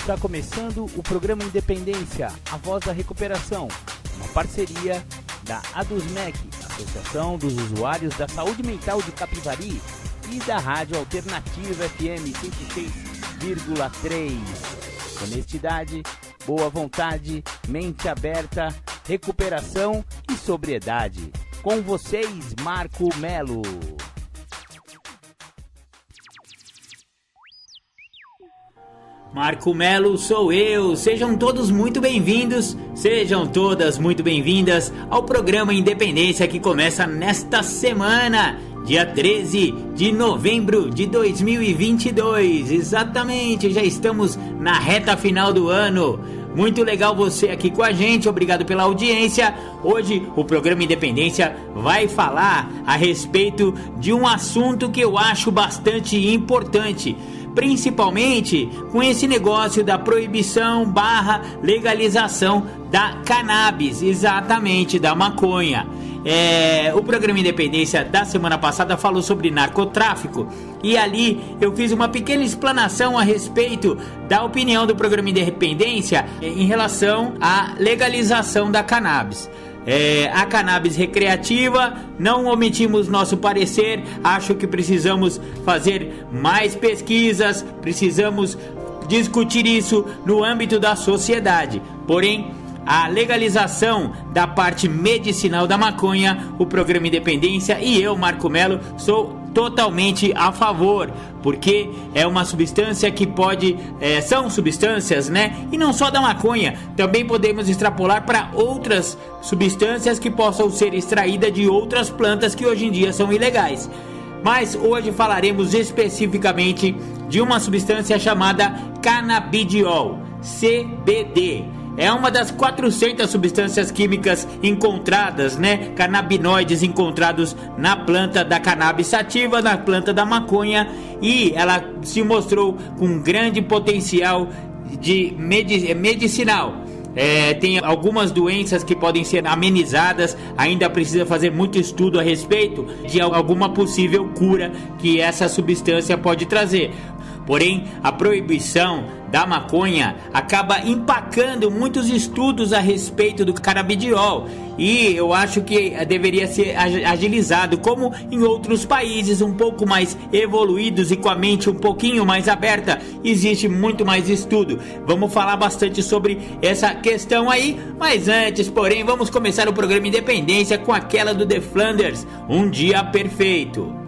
Está começando o programa Independência, a voz da recuperação, uma parceria da ADUSMEC, Associação dos Usuários da Saúde Mental de Capivari, e da Rádio Alternativa FM 106,3. Honestidade, boa vontade, mente aberta, recuperação e sobriedade. Com vocês, Marco Melo. Marco Melo sou eu, sejam todos muito bem-vindos, sejam todas muito bem-vindas ao programa Independência que começa nesta semana, dia 13 de novembro de 2022, exatamente, já estamos na reta final do ano. Muito legal você aqui com a gente, obrigado pela audiência. Hoje o programa Independência vai falar a respeito de um assunto que eu acho bastante importante, principalmente com esse negócio da proibição / legalização da cannabis, exatamente, da maconha. O programa Independência da semana passada falou sobre narcotráfico e ali eu fiz uma pequena explanação a respeito da opinião do programa Independência em relação à legalização da cannabis. A cannabis recreativa, não omitimos nosso parecer, acho que precisamos fazer mais pesquisas, precisamos discutir isso no âmbito da sociedade, porém a legalização da parte medicinal da maconha, o programa Independência e eu, Marco Melo, sou totalmente a favor, porque é uma substância que pode, são substâncias, né? E não só da maconha, também podemos extrapolar para outras substâncias que possam ser extraídas de outras plantas que hoje em dia são ilegais. Mas hoje falaremos especificamente de uma substância chamada canabidiol, CBD. É uma das 400 substâncias químicas encontradas, né? Canabinoides encontrados na planta da cannabis sativa, na planta da maconha, e ela se mostrou com grande potencial de medicinal. Tem algumas doenças que podem ser amenizadas, ainda precisa fazer muito estudo a respeito de alguma possível cura que essa substância pode trazer. Porém, a proibição da maconha acaba empacando muitos estudos a respeito do canabidiol, e eu acho que deveria ser agilizado, como em outros países um pouco mais evoluídos e com a mente um pouquinho mais aberta, existe muito mais estudo. Vamos falar bastante sobre essa questão aí, mas antes, porém, vamos começar o programa Independência com aquela do The Flanders, Um Dia Perfeito.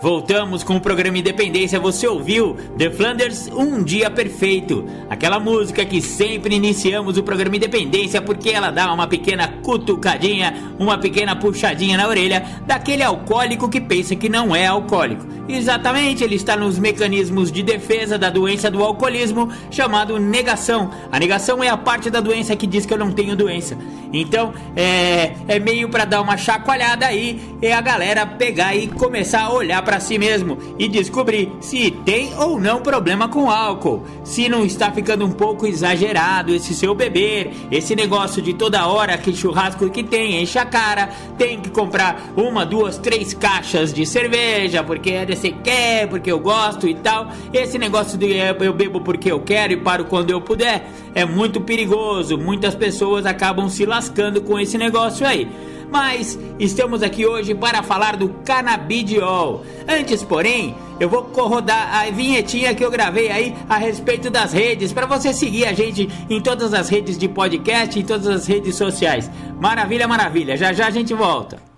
Voltamos com o programa Independência, você ouviu The Flanders, Um Dia Perfeito, aquela música que sempre iniciamos o programa Independência porque ela dá uma pequena cutucadinha, uma pequena puxadinha na orelha daquele alcoólico que pensa que não é alcoólico. Exatamente, ele está nos mecanismos de defesa da doença do alcoolismo, chamado negação. A negação é a parte da doença que diz que eu não tenho doença. Então, é meio para dar uma chacoalhada aí, e a galera pegar e começar a olhar para si mesmo e descobrir se tem ou não problema com álcool, se não está ficando um pouco exagerado esse seu beber, esse negócio de toda hora que churrasco que tem, enche a cara, tem que comprar 1, 2, 3 caixas de cerveja, porque você quer, porque eu gosto e tal. Esse negócio de eu bebo porque eu quero e paro quando eu puder, é muito perigoso, muitas pessoas acabam se lascando com esse negócio aí. Mas estamos aqui hoje para falar do canabidiol. Antes, porém, eu vou rodar a vinhetinha que eu gravei aí a respeito das redes, para você seguir a gente em todas as redes de podcast, em todas as redes sociais. Maravilha, maravilha, já já a gente volta.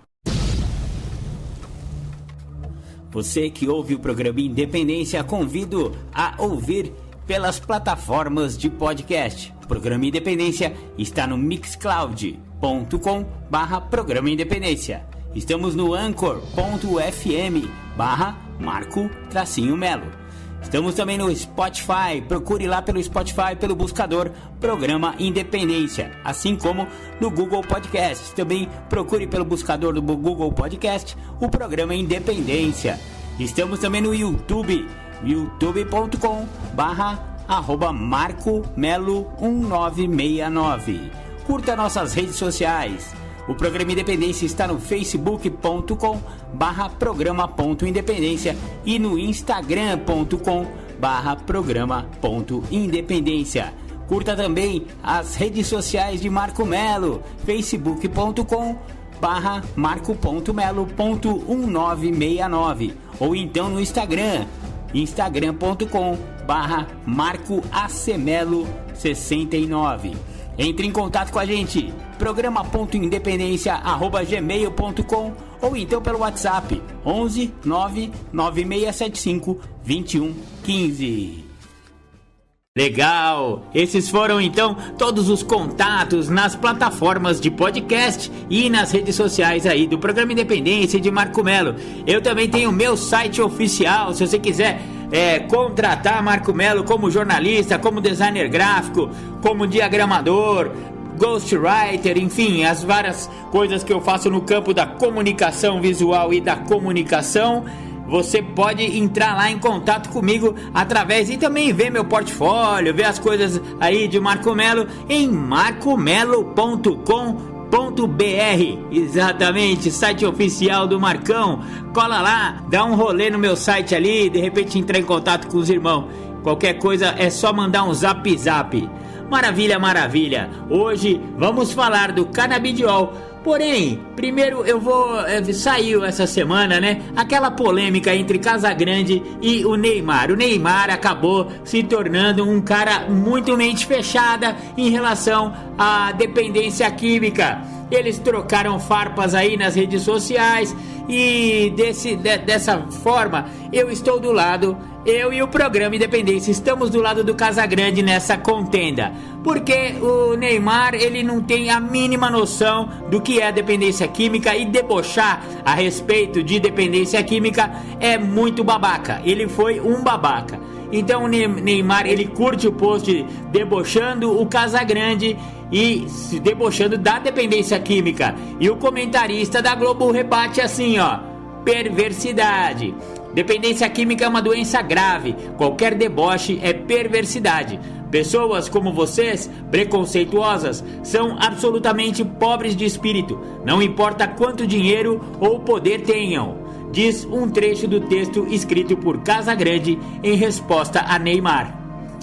Você que ouve o programa Independência, convido a ouvir pelas plataformas de podcast. O programa Independência está no mixcloud.com/programa Independência. Estamos no anchor.fm/Marco-Melo. Estamos também no Spotify, procure lá pelo Spotify, pelo buscador Programa Independência, assim como no Google Podcast. Também procure pelo buscador do Google Podcast o Programa Independência. Estamos também no YouTube, youtube.com/MarcoMelo1969. Curta nossas redes sociais. O programa Independência está no facebook.com/programa.independência e no instagram.com/programa facebook.com/programa.independência. Curta também as redes sociais de Marco Melo, facebook.com/marco.melo.1969 ou então no Instagram, instagram.com/marcoacmelo69. Entre em contato com a gente, programa.independência@gmail.com ou então pelo WhatsApp 11 99675 2115. Legal! Esses foram então todos os contatos nas plataformas de podcast e nas redes sociais aí do Programa Independência de Marco Melo. Eu também tenho o meu site oficial, se você quiser contratar Marco Melo como jornalista, como designer gráfico, como diagramador, ghostwriter, enfim, as várias coisas que eu faço no campo da comunicação visual e da comunicação. Você pode entrar lá em contato comigo através e também ver meu portfólio, ver as coisas aí de Marco Melo em marcomelo.com.br. Exatamente, site oficial do Marcão. Cola lá, dá um rolê no meu site ali, de repente entrar em contato com os irmãos. Qualquer coisa é só mandar um zap zap. Maravilha, maravilha. Hoje vamos falar do canabidiol. Porém, primeiro eu vou... saiu essa semana, né? Aquela polêmica entre Casagrande e o Neymar. O Neymar acabou se tornando um cara muito mente fechada em relação à dependência química. Eles trocaram farpas aí nas redes sociais e dessa forma eu estou do lado... Eu e o Programa Independência estamos do lado do Casagrande nessa contenda, porque o Neymar, ele não tem a mínima noção do que é a dependência química, e debochar a respeito de dependência química é muito babaca. Ele foi um babaca. Então o Neymar, ele curte o post debochando o Casagrande e se debochando da dependência química, e o comentarista da Globo rebate assim, ó: perversidade. Dependência química é uma doença grave. Qualquer deboche é perversidade. Pessoas como vocês, preconceituosas, são absolutamente pobres de espírito. Não importa quanto dinheiro ou poder tenham, diz um trecho do texto escrito por Casagrande em resposta a Neymar.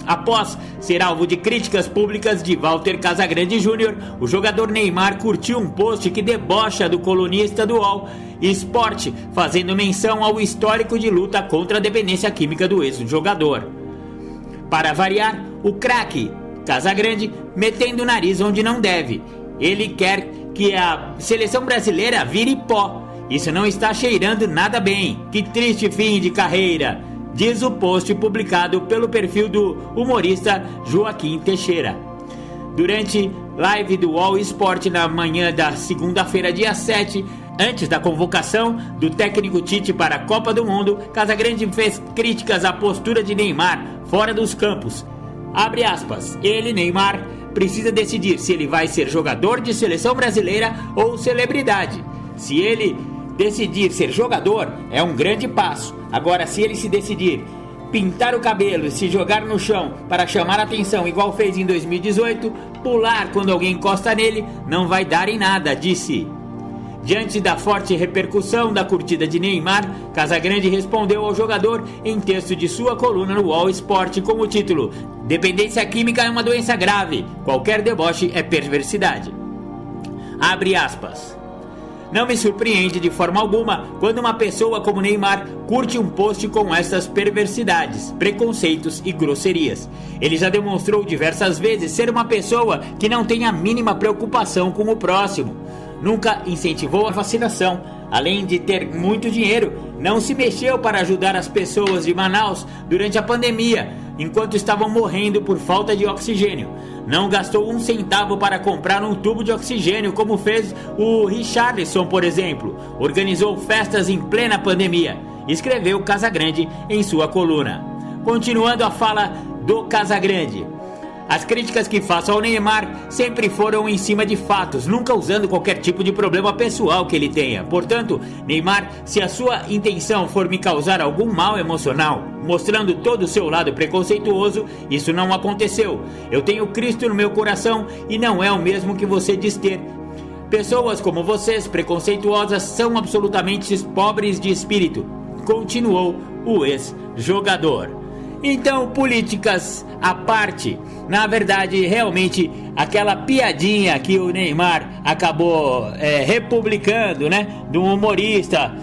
Após ser alvo de críticas públicas de Walter Casagrande Jr., o jogador Neymar curtiu um post que debocha do colunista do UOL Esporte, fazendo menção ao histórico de luta contra a dependência química do ex-jogador. Para variar, o craque Casagrande metendo o nariz onde não deve. Ele quer que a seleção brasileira vire pó. Isso não está cheirando nada bem. Que triste fim de carreira, diz o post publicado pelo perfil do humorista Joaquim Teixeira. Durante live do UOL Esporte na manhã da segunda-feira, dia 7, antes da convocação do técnico Tite para a Copa do Mundo, Casagrande fez críticas à postura de Neymar fora dos campos. Abre aspas, ele, Neymar, precisa decidir se ele vai ser jogador de seleção brasileira ou celebridade. Se ele decidir ser jogador, é um grande passo. Agora, se ele se decidir pintar o cabelo e se jogar no chão para chamar a atenção, igual fez em 2018, pular quando alguém encosta nele, não vai dar em nada, disse. Diante da forte repercussão da curtida de Neymar, Casagrande respondeu ao jogador em texto de sua coluna no UOL Esporte com o título: Dependência química é uma doença grave, qualquer deboche é perversidade. Abre aspas. Não me surpreende de forma alguma quando uma pessoa como Neymar curte um post com estas perversidades, preconceitos e grosserias. Ele já demonstrou diversas vezes ser uma pessoa que não tem a mínima preocupação com o próximo. Nunca incentivou a vacinação. Além de ter muito dinheiro, não se mexeu para ajudar as pessoas de Manaus durante a pandemia, enquanto estavam morrendo por falta de oxigênio. Não gastou um centavo para comprar um tubo de oxigênio, como fez o Richarlison, por exemplo. Organizou festas em plena pandemia, escreveu Casagrande em sua coluna. Continuando a fala do Casagrande. As críticas que faço ao Neymar sempre foram em cima de fatos, nunca usando qualquer tipo de problema pessoal que ele tenha. Portanto, Neymar, se a sua intenção for me causar algum mal emocional, mostrando todo o seu lado preconceituoso, isso não aconteceu. Eu tenho Cristo no meu coração e não é o mesmo que você diz ter. Pessoas como vocês, preconceituosas, são absolutamente pobres de espírito, continuou o ex-jogador. Então, políticas à parte, na verdade, realmente, aquela piadinha que o Neymar acabou republicando, né, do humorista,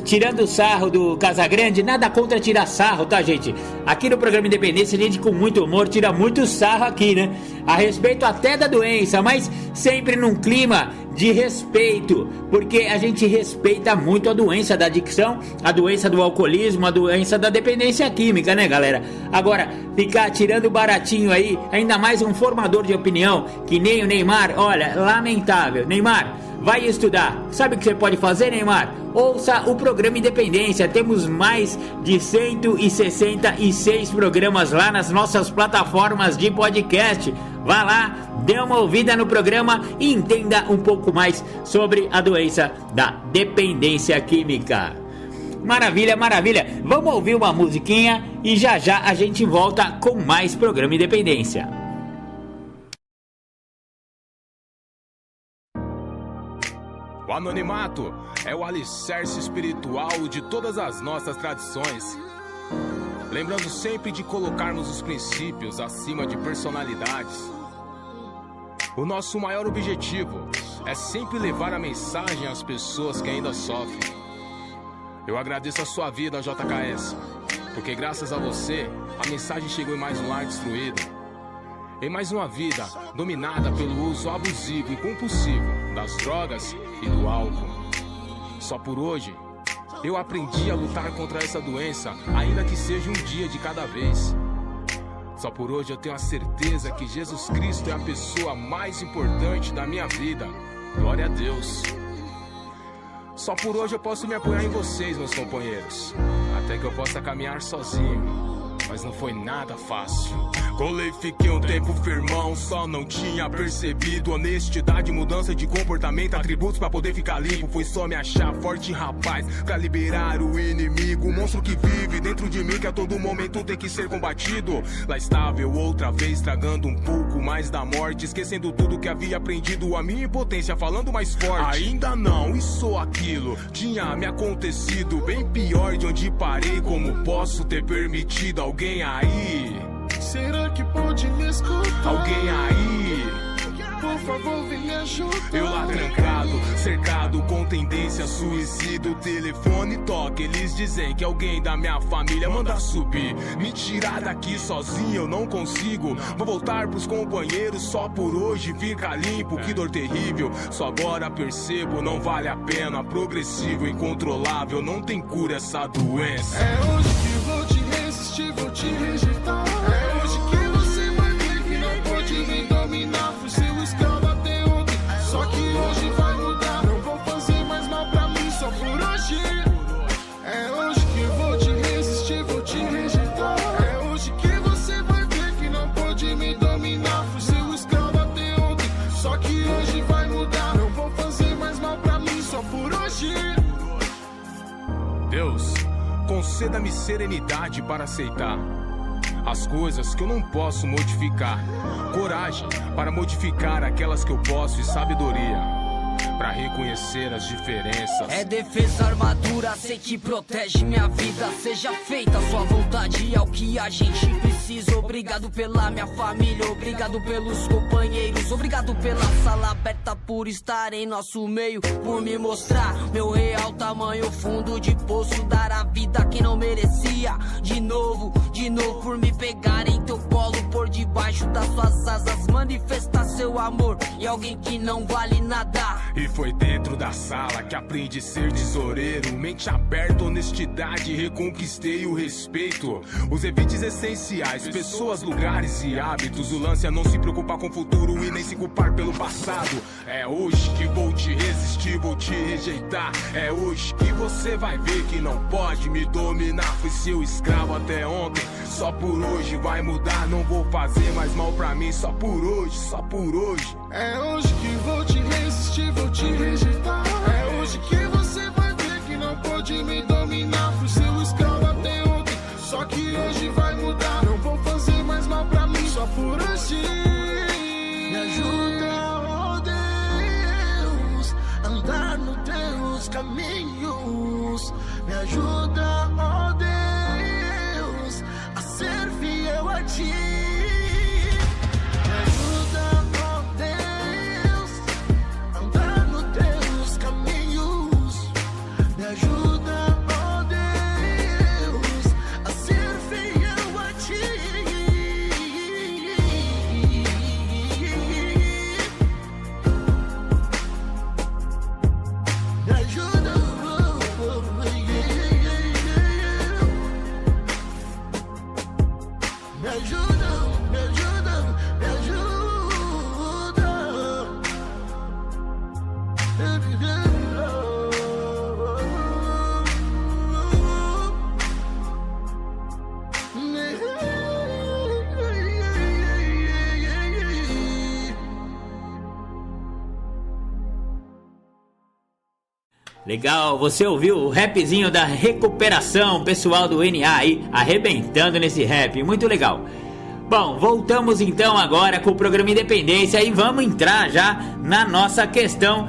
tirando sarro do Casagrande, nada contra tirar sarro, tá, gente? Aqui no programa Independência, a gente com muito humor tira muito sarro aqui, né? A respeito até da doença, mas sempre num clima de respeito, porque a gente respeita muito a doença da adicção, a doença do alcoolismo, a doença da dependência química, né, galera? Agora, ficar tirando baratinho aí, ainda mais um formador de opinião, que nem o Neymar, olha, lamentável. Neymar, vai estudar. Sabe o que você pode fazer, Neymar? Ouça o programa Independência. Temos mais de 166 programas lá nas nossas plataformas de podcast. Vá lá, dê uma ouvida no programa e entenda um pouco mais sobre a doença da dependência química. Maravilha, maravilha. Vamos ouvir uma musiquinha e já já a gente volta com mais programa Independência. O anonimato é o alicerce espiritual de todas as nossas tradições. Lembrando sempre de colocarmos os princípios acima de personalidades. O nosso maior objetivo é sempre levar a mensagem às pessoas que ainda sofrem. Eu agradeço a sua vida, JKS, porque graças a você, a mensagem chegou em mais um lar destruído. Em mais uma vida dominada pelo uso abusivo e compulsivo das drogas e do álcool. Só por hoje, eu aprendi a lutar contra essa doença, ainda que seja um dia de cada vez. Só por hoje eu tenho a certeza que Jesus Cristo é a pessoa mais importante da minha vida. Glória a Deus. Só por hoje eu posso me apoiar em vocês, meus companheiros, até que eu possa caminhar sozinho. Mas não foi nada fácil. Colei, fiquei um tempo firmão, só não tinha percebido honestidade, mudança de comportamento, atributos pra poder ficar limpo. Foi só me achar forte, rapaz, pra liberar o inimigo, o monstro que vive dentro de mim, que a todo momento tem que ser combatido. Lá estava eu outra vez, tragando um pouco mais da morte, esquecendo tudo que havia aprendido, a minha impotência falando mais forte. Ainda não, isso ou aquilo tinha me acontecido, bem pior de onde parei. Como posso ter permitido alguém aí? Será que pode me escutar? Alguém aí? Por favor, vem me ajudar. Eu lá trancado, cercado com tendência suicida. O telefone toca, eles dizem que alguém da minha família manda subir. Me tirar daqui sozinho eu não consigo. Vou voltar pros companheiros, só por hoje fica limpo. Que dor terrível, só agora percebo, não vale a pena. Progressivo, incontrolável, não tem cura essa doença. É hoje que vou te resistir, vou te rejeitar. É hoje que você vai ver que não pode me dominar. Fui seu escravo até ontem, só que hoje vai mudar. Não vou fazer mais mal pra mim só por hoje. É hoje que vou te resistir, vou te rejeitar. É hoje que você vai ver que não pode me dominar. Fui seu escravo até ontem, só que hoje vai mudar. Não vou fazer mais mal pra mim só por hoje. Deus, conceda-me serenidade para aceitar as coisas que eu não posso modificar, coragem para modificar aquelas que eu posso e sabedoria para reconhecer as diferenças. É defesa, armadura, sei que protege minha vida. Seja feita a sua vontade, é o que a gente precisa. Obrigado pela minha família, obrigado pelos companheiros, obrigado pela sala aberta, por estar em nosso meio, por me mostrar meu real tamanho, fundo de poço, dar a vida a quem não merecia. De novo, por me pegar em teu colo, por debaixo das suas asas, manifestar seu amor em alguém que não vale nada. E foi dentro da sala que aprendi a ser tesoureiro. Mente aberta, honestidade, reconquistei o respeito. Os evites essenciais, pessoas, lugares e hábitos. O lance é não se preocupar com o futuro e nem se culpar pelo passado. É hoje que vou te resistir, vou te rejeitar. É hoje que você vai ver que não pode me dominar. Fui seu escravo até ontem, só por hoje vai mudar. Não vou fazer mais mal pra mim, só por hoje, só por hoje. É hoje que vou te resistir, vou te rejeitar. É hoje que você vai ver que não pode me dominar. Fui seu escravo até ontem, só que hoje vai mudar. Não vou fazer mais mal pra mim, só por hoje. Me ajuda, oh Deus, a andar nos teus caminhos. Me ajuda, oh Deus, a ser me ajuda, me ajuda, me ajuda. Legal, você ouviu o rapzinho da recuperação, pessoal do NA aí arrebentando nesse rap, muito legal. Bom, voltamos então agora com o programa Independência e vamos entrar já na nossa questão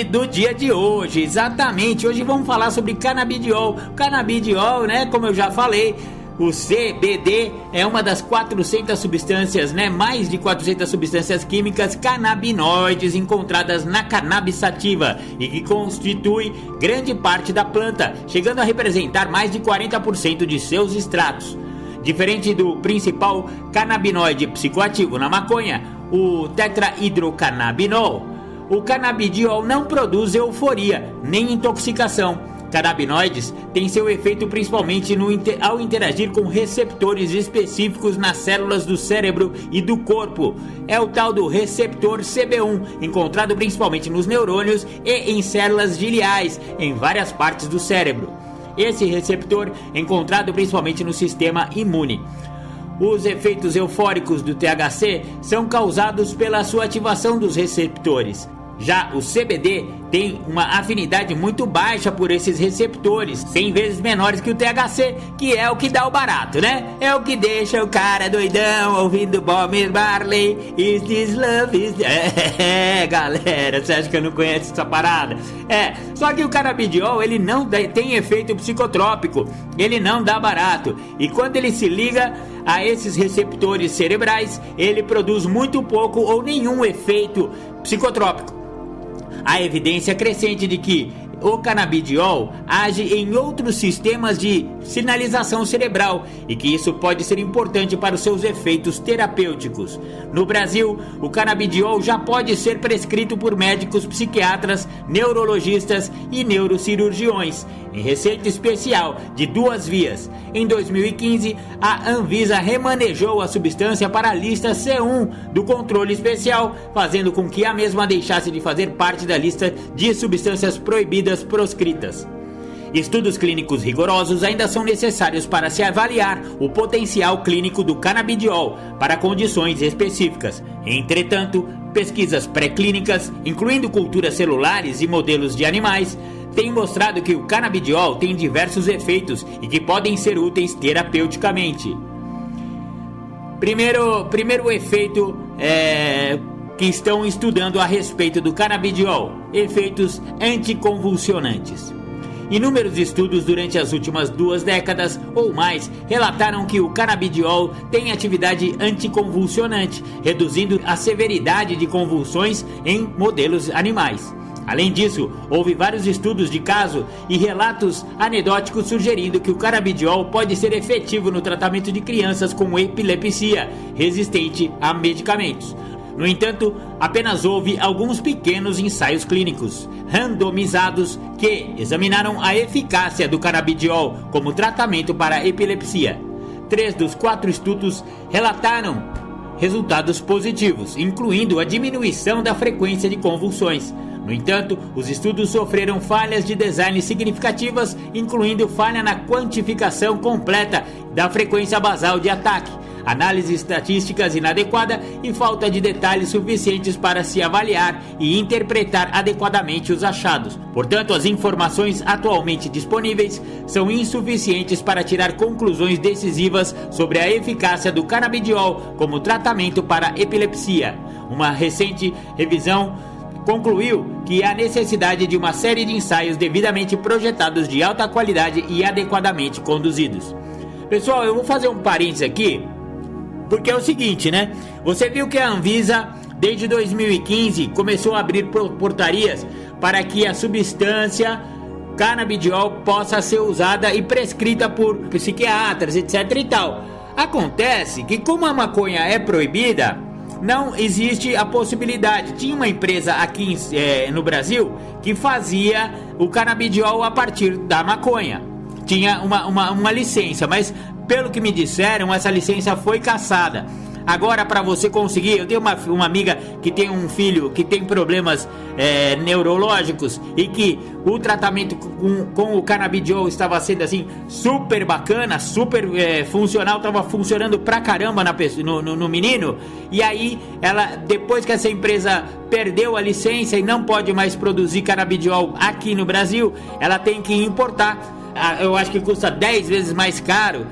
do dia de hoje. Exatamente, hoje vamos falar sobre canabidiol. Canabidiol, né, como eu já falei, o CBD é uma das 400 substâncias, né, mais de 400 substâncias químicas canabinoides encontradas na cannabis sativa e que constitui grande parte da planta, chegando a representar mais de 40% de seus extratos. Diferente do principal canabinoide psicoativo na maconha, o tetrahidrocannabinol, o canabidiol não produz euforia nem intoxicação. Canabinoides têm seu efeito principalmente ao interagir com receptores específicos nas células do cérebro e do corpo. É o tal do receptor CB1, encontrado principalmente nos neurônios e em células gliais em várias partes do cérebro. Esse receptor é encontrado principalmente no sistema imune. Os efeitos eufóricos do THC são causados pela sua ativação dos receptores. Já o CBD tem uma afinidade muito baixa por esses receptores, 100 vezes menores que o THC, que é o que dá o barato, né? É o que deixa o cara doidão ouvindo Bob Marley. Is this love? Galera, você acha que eu não conheço essa parada? Só que o canabidiol, ele não tem efeito psicotrópico, ele não dá barato. E quando ele se liga a esses receptores cerebrais, ele produz muito pouco ou nenhum efeito psicotrópico. Há evidência crescente de que o canabidiol age em outros sistemas de sinalização cerebral e que isso pode ser importante para os seus efeitos terapêuticos. No Brasil, o canabidiol já pode ser prescrito por médicos psiquiatras, neurologistas e neurocirurgiões, em receita especial de 2 vias. Em 2015, a Anvisa remanejou a substância para a lista C1 do controle especial, fazendo com que a mesma deixasse de fazer parte da lista de substâncias proibidas proscritas. Estudos clínicos rigorosos ainda são necessários para se avaliar o potencial clínico do canabidiol para condições específicas. Entretanto, pesquisas pré-clínicas, incluindo culturas celulares e modelos de animais, têm mostrado que o canabidiol tem diversos efeitos e que podem ser úteis terapeuticamente. Primeiro efeito que estão estudando a respeito do canabidiol: efeitos anticonvulsionantes. Inúmeros estudos durante as últimas 2 décadas ou mais relataram que o canabidiol tem atividade anticonvulsionante, reduzindo a severidade de convulsões em modelos animais. Além disso, houve vários estudos de caso e relatos anedóticos sugerindo que o canabidiol pode ser efetivo no tratamento de crianças com epilepsia resistente a medicamentos. No entanto, apenas houve alguns pequenos ensaios clínicos randomizados que examinaram a eficácia do canabidiol como tratamento para epilepsia. 3 dos 4 estudos relataram resultados positivos, incluindo a diminuição da frequência de convulsões. No entanto, os estudos sofreram falhas de design significativas, incluindo falha na quantificação completa da frequência basal de ataque, análise estatísticas inadequada e falta de detalhes suficientes para se avaliar e interpretar adequadamente os achados. Portanto, as informações atualmente disponíveis são insuficientes para tirar conclusões decisivas sobre a eficácia do canabidiol como tratamento para epilepsia. Uma recente revisão concluiu que há necessidade de uma série de ensaios devidamente projetados de alta qualidade e adequadamente conduzidos. Pessoal, eu vou fazer um parênteses aqui, porque é o seguinte, né? Você viu que a Anvisa, desde 2015, começou a abrir portarias para que a substância canabidiol possa ser usada e prescrita por psiquiatras, etc e tal. Acontece que, como a maconha é proibida, não existe a possibilidade. Tinha uma empresa aqui no Brasil que fazia o canabidiol a partir da maconha. Tinha uma licença, mas pelo que me disseram, essa licença foi cassada. Agora, para você conseguir, eu tenho uma amiga que tem um filho que tem problemas neurológicos e que o tratamento com o canabidiol estava sendo assim super bacana, super funcional, estava funcionando pra caramba no menino. E aí, ela, depois que essa empresa perdeu a licença e não pode mais produzir canabidiol aqui no Brasil, ela tem que importar. Eu acho que custa 10 vezes mais caro.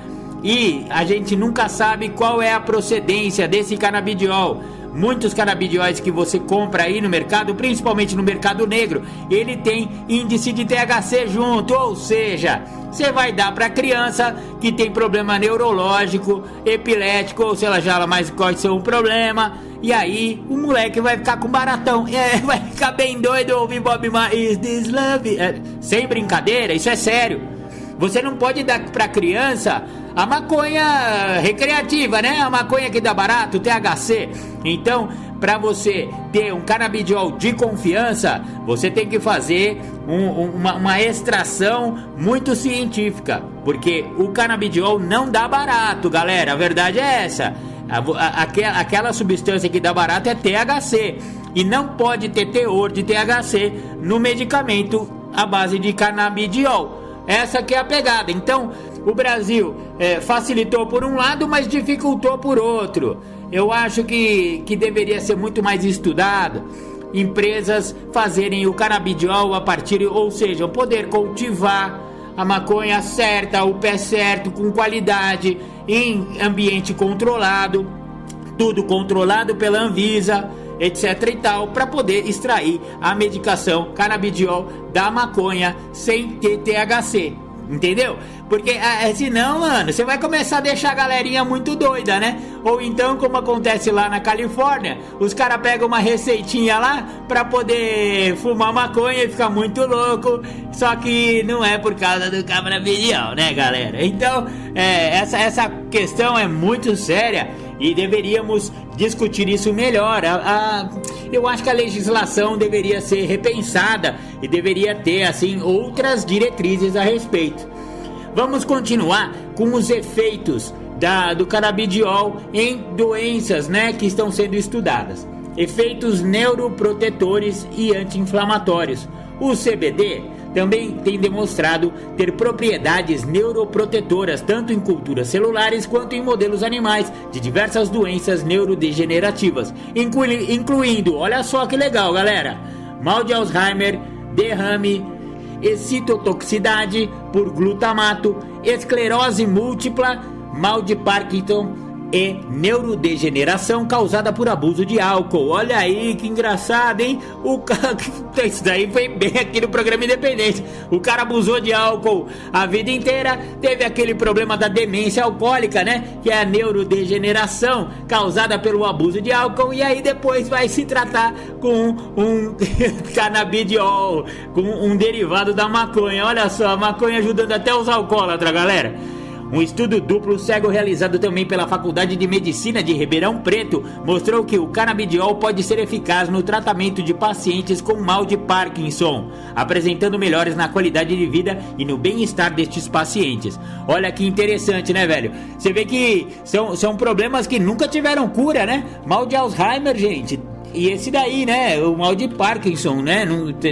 E a gente nunca sabe qual é a procedência desse canabidiol. Muitos canabidióis que você compra aí no mercado, principalmente no mercado negro, ele tem índice de THC junto, ou seja, você vai dar para criança que tem problema neurológico, epilético, ou sei lá mais qual é o problema. E aí o moleque vai ficar com baratão, vai ficar bem doido ouvir Bob Marley, Is This Love? Sem brincadeira, isso é sério. Você não pode dar pra criança a maconha recreativa, né? A maconha que dá barato, THC. Então, para você ter um canabidiol de confiança, você tem que fazer uma extração muito científica. Porque o canabidiol não dá barato, galera. A verdade é essa. Aquela substância que dá barato é THC. E não pode ter teor de THC no medicamento à base de canabidiol. Essa que é a pegada. Então, o Brasil facilitou por um lado, mas dificultou por outro. Eu acho que deveria ser muito mais estudado. Empresas fazerem o canabidiol a partir, ou seja, poder cultivar a maconha certa, o pé certo, com qualidade, em ambiente controlado, tudo controlado pela Anvisa, etc e tal, para poder extrair a medicação canabidiol da maconha sem ter THC, entendeu? Porque senão, mano, você vai começar a deixar a galerinha muito doida, né? Ou então, como acontece lá na Califórnia, os caras pegam uma receitinha lá pra poder fumar maconha e ficar muito louco, só que não é por causa do canabidiol, né, galera? Então, essa questão é muito séria e deveríamos discutir isso melhor. Eu acho que a legislação deveria ser repensada e deveria ter, assim, outras diretrizes a respeito. Vamos continuar com os efeitos do canabidiol em doenças, né, que estão sendo estudadas. Efeitos neuroprotetores e anti-inflamatórios. O CBD também tem demonstrado ter propriedades neuroprotetoras, tanto em culturas celulares quanto em modelos animais de diversas doenças neurodegenerativas, incluindo, olha só que legal, galera, mal de Alzheimer, derrame, excitotoxicidade por glutamato, esclerose múltipla, mal de Parkinson e neurodegeneração causada por abuso de álcool. Olha aí que engraçado, hein? Isso daí foi bem aqui no programa Independência. O cara abusou de álcool a vida inteira, teve aquele problema da demência alcoólica, né? Que é a neurodegeneração causada pelo abuso de álcool, e aí depois vai se tratar com um canabidiol, com um derivado da maconha. Olha só, a maconha ajudando até os alcoólatras, galera. Um estudo duplo cego realizado também pela Faculdade de Medicina de Ribeirão Preto mostrou que o canabidiol pode ser eficaz no tratamento de pacientes com mal de Parkinson, apresentando melhores na qualidade de vida e no bem-estar destes pacientes. Olha que interessante, né, velho? Você vê que são problemas que nunca tiveram cura, né? Mal de Alzheimer, gente. E esse daí, né, o mal de Parkinson, né,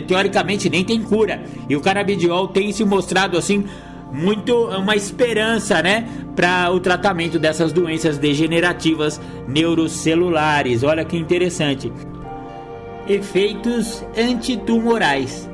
teoricamente nem tem cura. E o canabidiol tem se mostrado assim muito uma esperança, né, para o tratamento dessas doenças degenerativas neurocelulares. Olha que interessante. Efeitos antitumorais.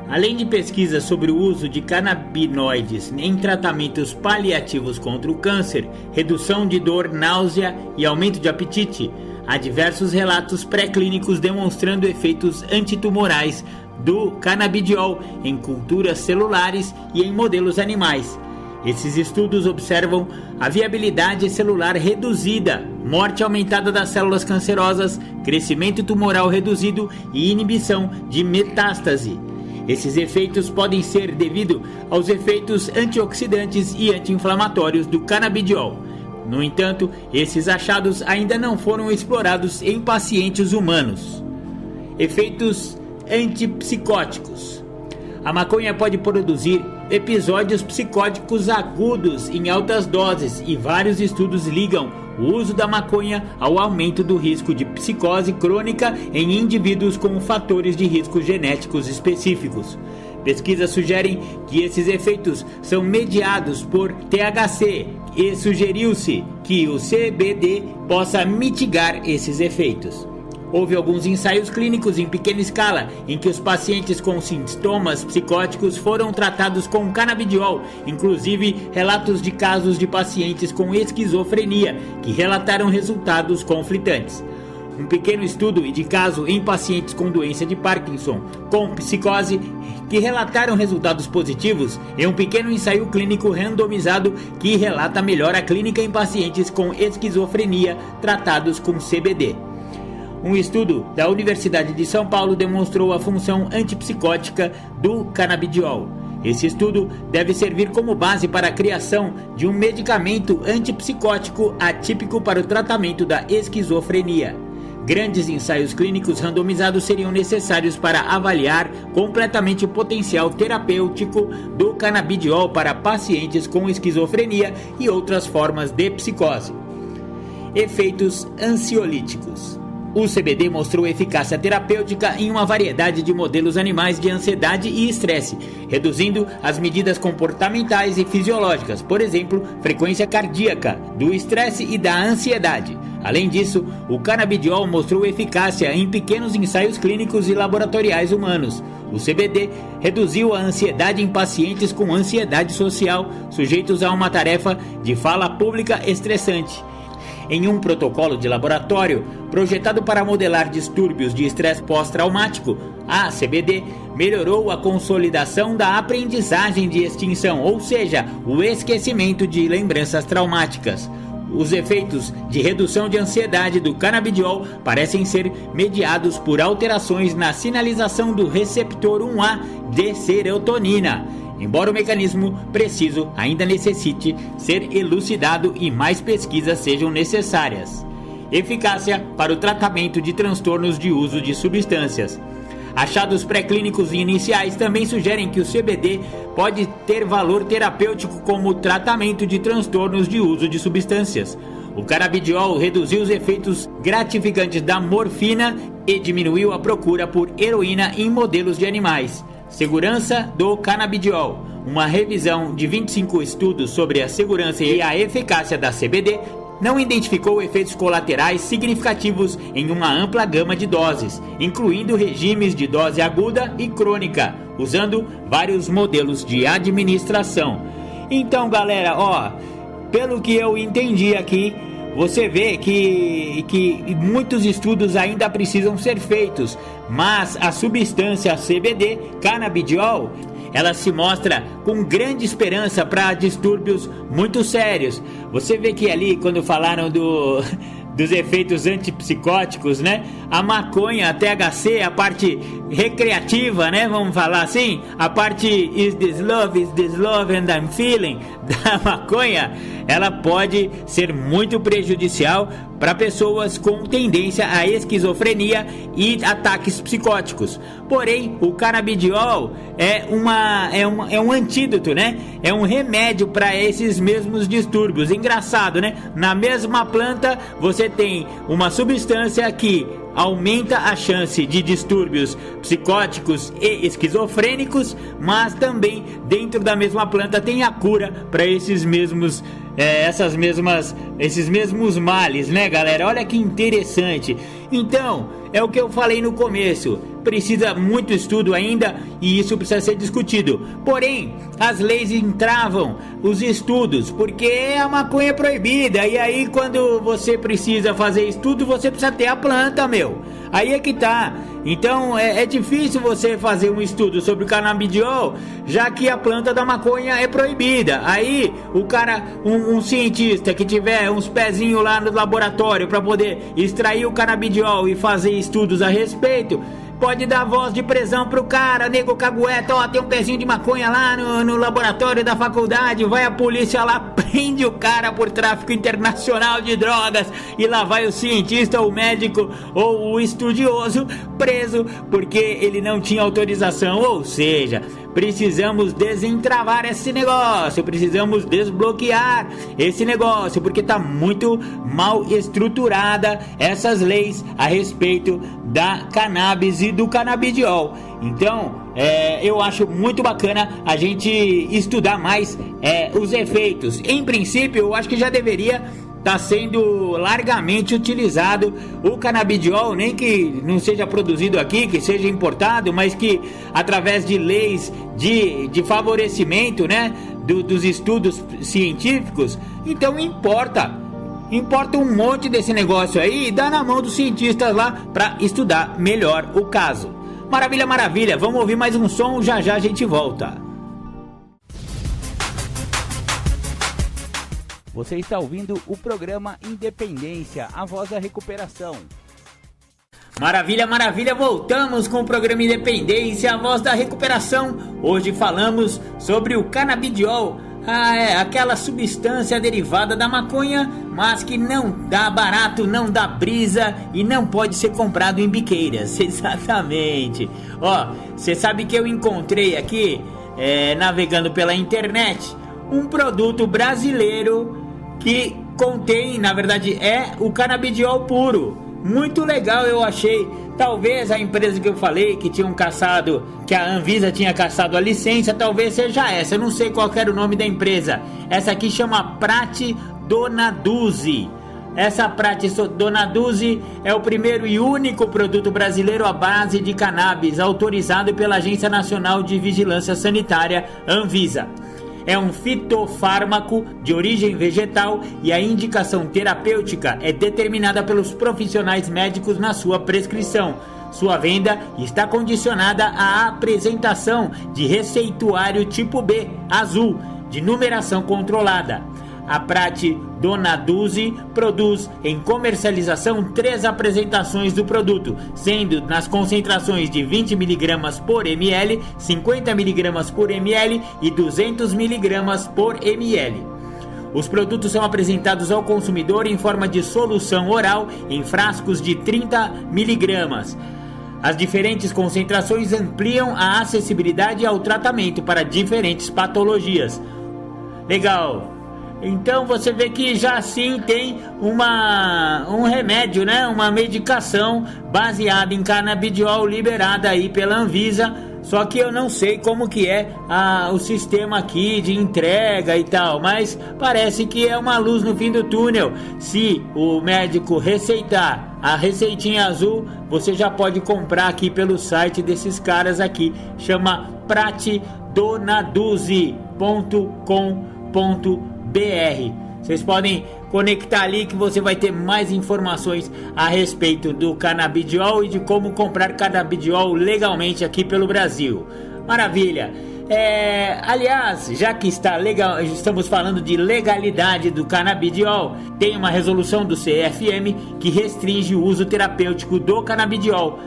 Além de pesquisas sobre o uso de canabinoides em tratamentos paliativos contra o câncer, redução de dor, náusea e aumento de apetite, há diversos relatos pré-clínicos demonstrando efeitos antitumorais do canabidiol em culturas celulares e em modelos animais. Esses estudos observam a viabilidade celular reduzida, morte aumentada das células cancerosas, crescimento tumoral reduzido e inibição de metástase. Esses efeitos podem ser devido aos efeitos antioxidantes e anti-inflamatórios do canabidiol. No entanto, esses achados ainda não foram explorados em pacientes humanos. Efeitos antipsicóticos. A maconha pode produzir episódios psicóticos agudos em altas doses, e vários estudos ligam o uso da maconha ao aumento do risco de psicose crônica em indivíduos com fatores de risco genéticos específicos. Pesquisas sugerem que esses efeitos são mediados por THC e sugeriu-se que o CBD possa mitigar esses efeitos. Houve alguns ensaios clínicos em pequena escala em que os pacientes com sintomas psicóticos foram tratados com canabidiol, inclusive relatos de casos de pacientes com esquizofrenia que relataram resultados conflitantes. Um pequeno estudo de caso em pacientes com doença de Parkinson com psicose que relataram resultados positivos e um pequeno ensaio clínico randomizado que relata melhora clínica em pacientes com esquizofrenia tratados com CBD. Um estudo da Universidade de São Paulo demonstrou a função antipsicótica do canabidiol. Esse estudo deve servir como base para a criação de um medicamento antipsicótico atípico para o tratamento da esquizofrenia. Grandes ensaios clínicos randomizados seriam necessários para avaliar completamente o potencial terapêutico do canabidiol para pacientes com esquizofrenia e outras formas de psicose. Efeitos ansiolíticos. O CBD mostrou eficácia terapêutica em uma variedade de modelos animais de ansiedade e estresse, reduzindo as medidas comportamentais e fisiológicas, por exemplo, frequência cardíaca, do estresse e da ansiedade. Além disso, o canabidiol mostrou eficácia em pequenos ensaios clínicos e laboratoriais humanos. O CBD reduziu a ansiedade em pacientes com ansiedade social, sujeitos a uma tarefa de fala pública estressante. Em um protocolo de laboratório projetado para modelar distúrbios de estresse pós-traumático, a CBD melhorou a consolidação da aprendizagem de extinção, ou seja, o esquecimento de lembranças traumáticas. Os efeitos de redução de ansiedade do canabidiol parecem ser mediados por alterações na sinalização do receptor 1A de serotonina, embora o mecanismo preciso ainda necessite ser elucidado e mais pesquisas sejam necessárias. Eficácia para o tratamento de transtornos de uso de substâncias. Achados pré-clínicos iniciais também sugerem que o CBD pode ter valor terapêutico como tratamento de transtornos de uso de substâncias. O canabidiol reduziu os efeitos gratificantes da morfina e diminuiu a procura por heroína em modelos de animais. Segurança do canabidiol. Uma revisão de 25 estudos sobre a segurança e a eficácia da CBD não identificou efeitos colaterais significativos em uma ampla gama de doses, incluindo regimes de dose aguda e crônica, usando vários modelos de administração. Então, galera, pelo que eu entendi aqui, você vê que muitos estudos ainda precisam ser feitos, mas a substância CBD, canabidiol, ela se mostra com grande esperança para distúrbios muito sérios. Você vê que ali, quando falaram dos efeitos antipsicóticos, né? A maconha, a THC, a parte recreativa, né? Vamos falar assim, a parte is this love and I'm feeling da maconha, ela pode ser muito prejudicial para pessoas com tendência à esquizofrenia e ataques psicóticos. Porém, o canabidiol é um antídoto, né? É um remédio para esses mesmos distúrbios. Engraçado, né? Na mesma planta você tem uma substância que aumenta a chance de distúrbios psicóticos e esquizofrênicos, mas também dentro da mesma planta tem a cura para esses mesmos males, né, galera? Olha que interessante. Então, é o que eu falei no começo, precisa muito estudo ainda e isso precisa ser discutido. Porém, as leis entravam os estudos, porque a maconha é proibida, e aí quando você precisa fazer estudo, você precisa ter a planta, meu. Aí é que tá. Então é difícil você fazer um estudo sobre o canabidiol, já que a planta da maconha é proibida. Aí o cara, um cientista que tiver uns pezinhos lá no laboratório para poder extrair o canabidiol e fazer estudos a respeito, pode dar voz de prisão pro cara, nego cagueta, tem um pezinho de maconha lá no laboratório da faculdade, vai a polícia lá, prende o cara por tráfico internacional de drogas, e lá vai o cientista, o médico ou o estudioso preso, porque ele não tinha autorização, ou seja, precisamos desentravar esse negócio, precisamos desbloquear esse negócio, porque está muito mal estruturada essas leis a respeito da cannabis e do canabidiol. Então, eu acho muito bacana a gente estudar mais os efeitos. Em princípio, eu acho que já deveria está sendo largamente utilizado o canabidiol, nem que não seja produzido aqui, que seja importado, mas que através de leis de favorecimento, né, dos estudos científicos, então importa um monte desse negócio aí e dá na mão dos cientistas lá para estudar melhor o caso. Maravilha, maravilha, vamos ouvir mais um som, já a gente volta. Você está ouvindo o programa Independência, a voz da recuperação. Maravilha, maravilha, voltamos com o programa Independência, a voz da recuperação. Hoje falamos sobre o canabidiol, aquela substância derivada da maconha, mas que não dá barato, não dá brisa e não pode ser comprado em biqueiras. Exatamente. Você sabe que eu encontrei aqui, navegando pela internet, um produto brasileiro que contém, na verdade, o canabidiol puro. Muito legal, eu achei. Talvez a empresa que eu falei que tinham caçado, que a Anvisa tinha caçado a licença, talvez seja essa. Eu não sei qual era o nome da empresa. Essa aqui chama Prati Donaduzzi. Essa Prati Donaduzzi é o primeiro e único produto brasileiro à base de cannabis autorizado pela Agência Nacional de Vigilância Sanitária, Anvisa. É um fitofármaco de origem vegetal e a indicação terapêutica é determinada pelos profissionais médicos na sua prescrição. Sua venda está condicionada à apresentação de receituário tipo B, azul, de numeração controlada. A Prati Donaduzzi produz em comercialização 3 apresentações do produto, sendo nas concentrações de 20 mg por ml, 50 mg por ml e 200 mg por ml. Os produtos são apresentados ao consumidor em forma de solução oral em frascos de 30 mg. As diferentes concentrações ampliam a acessibilidade ao tratamento para diferentes patologias. Legal! Então você vê que já sim tem um remédio, né? Uma medicação baseada em canabidiol liberada aí pela Anvisa. Só que eu não sei como que é o sistema aqui de entrega e tal, mas parece que é uma luz no fim do túnel. Se o médico receitar a receitinha azul, você já pode comprar aqui pelo site desses caras aqui. Chama pratidonaduzzi.com.br. Vocês podem conectar ali que você vai ter mais informações a respeito do canabidiol e de como comprar canabidiol legalmente aqui pelo Brasil. Maravilha! Aliás, já que estamos falando de legalidade do canabidiol, tem uma resolução do CFM que restringe o uso terapêutico do canabidiol.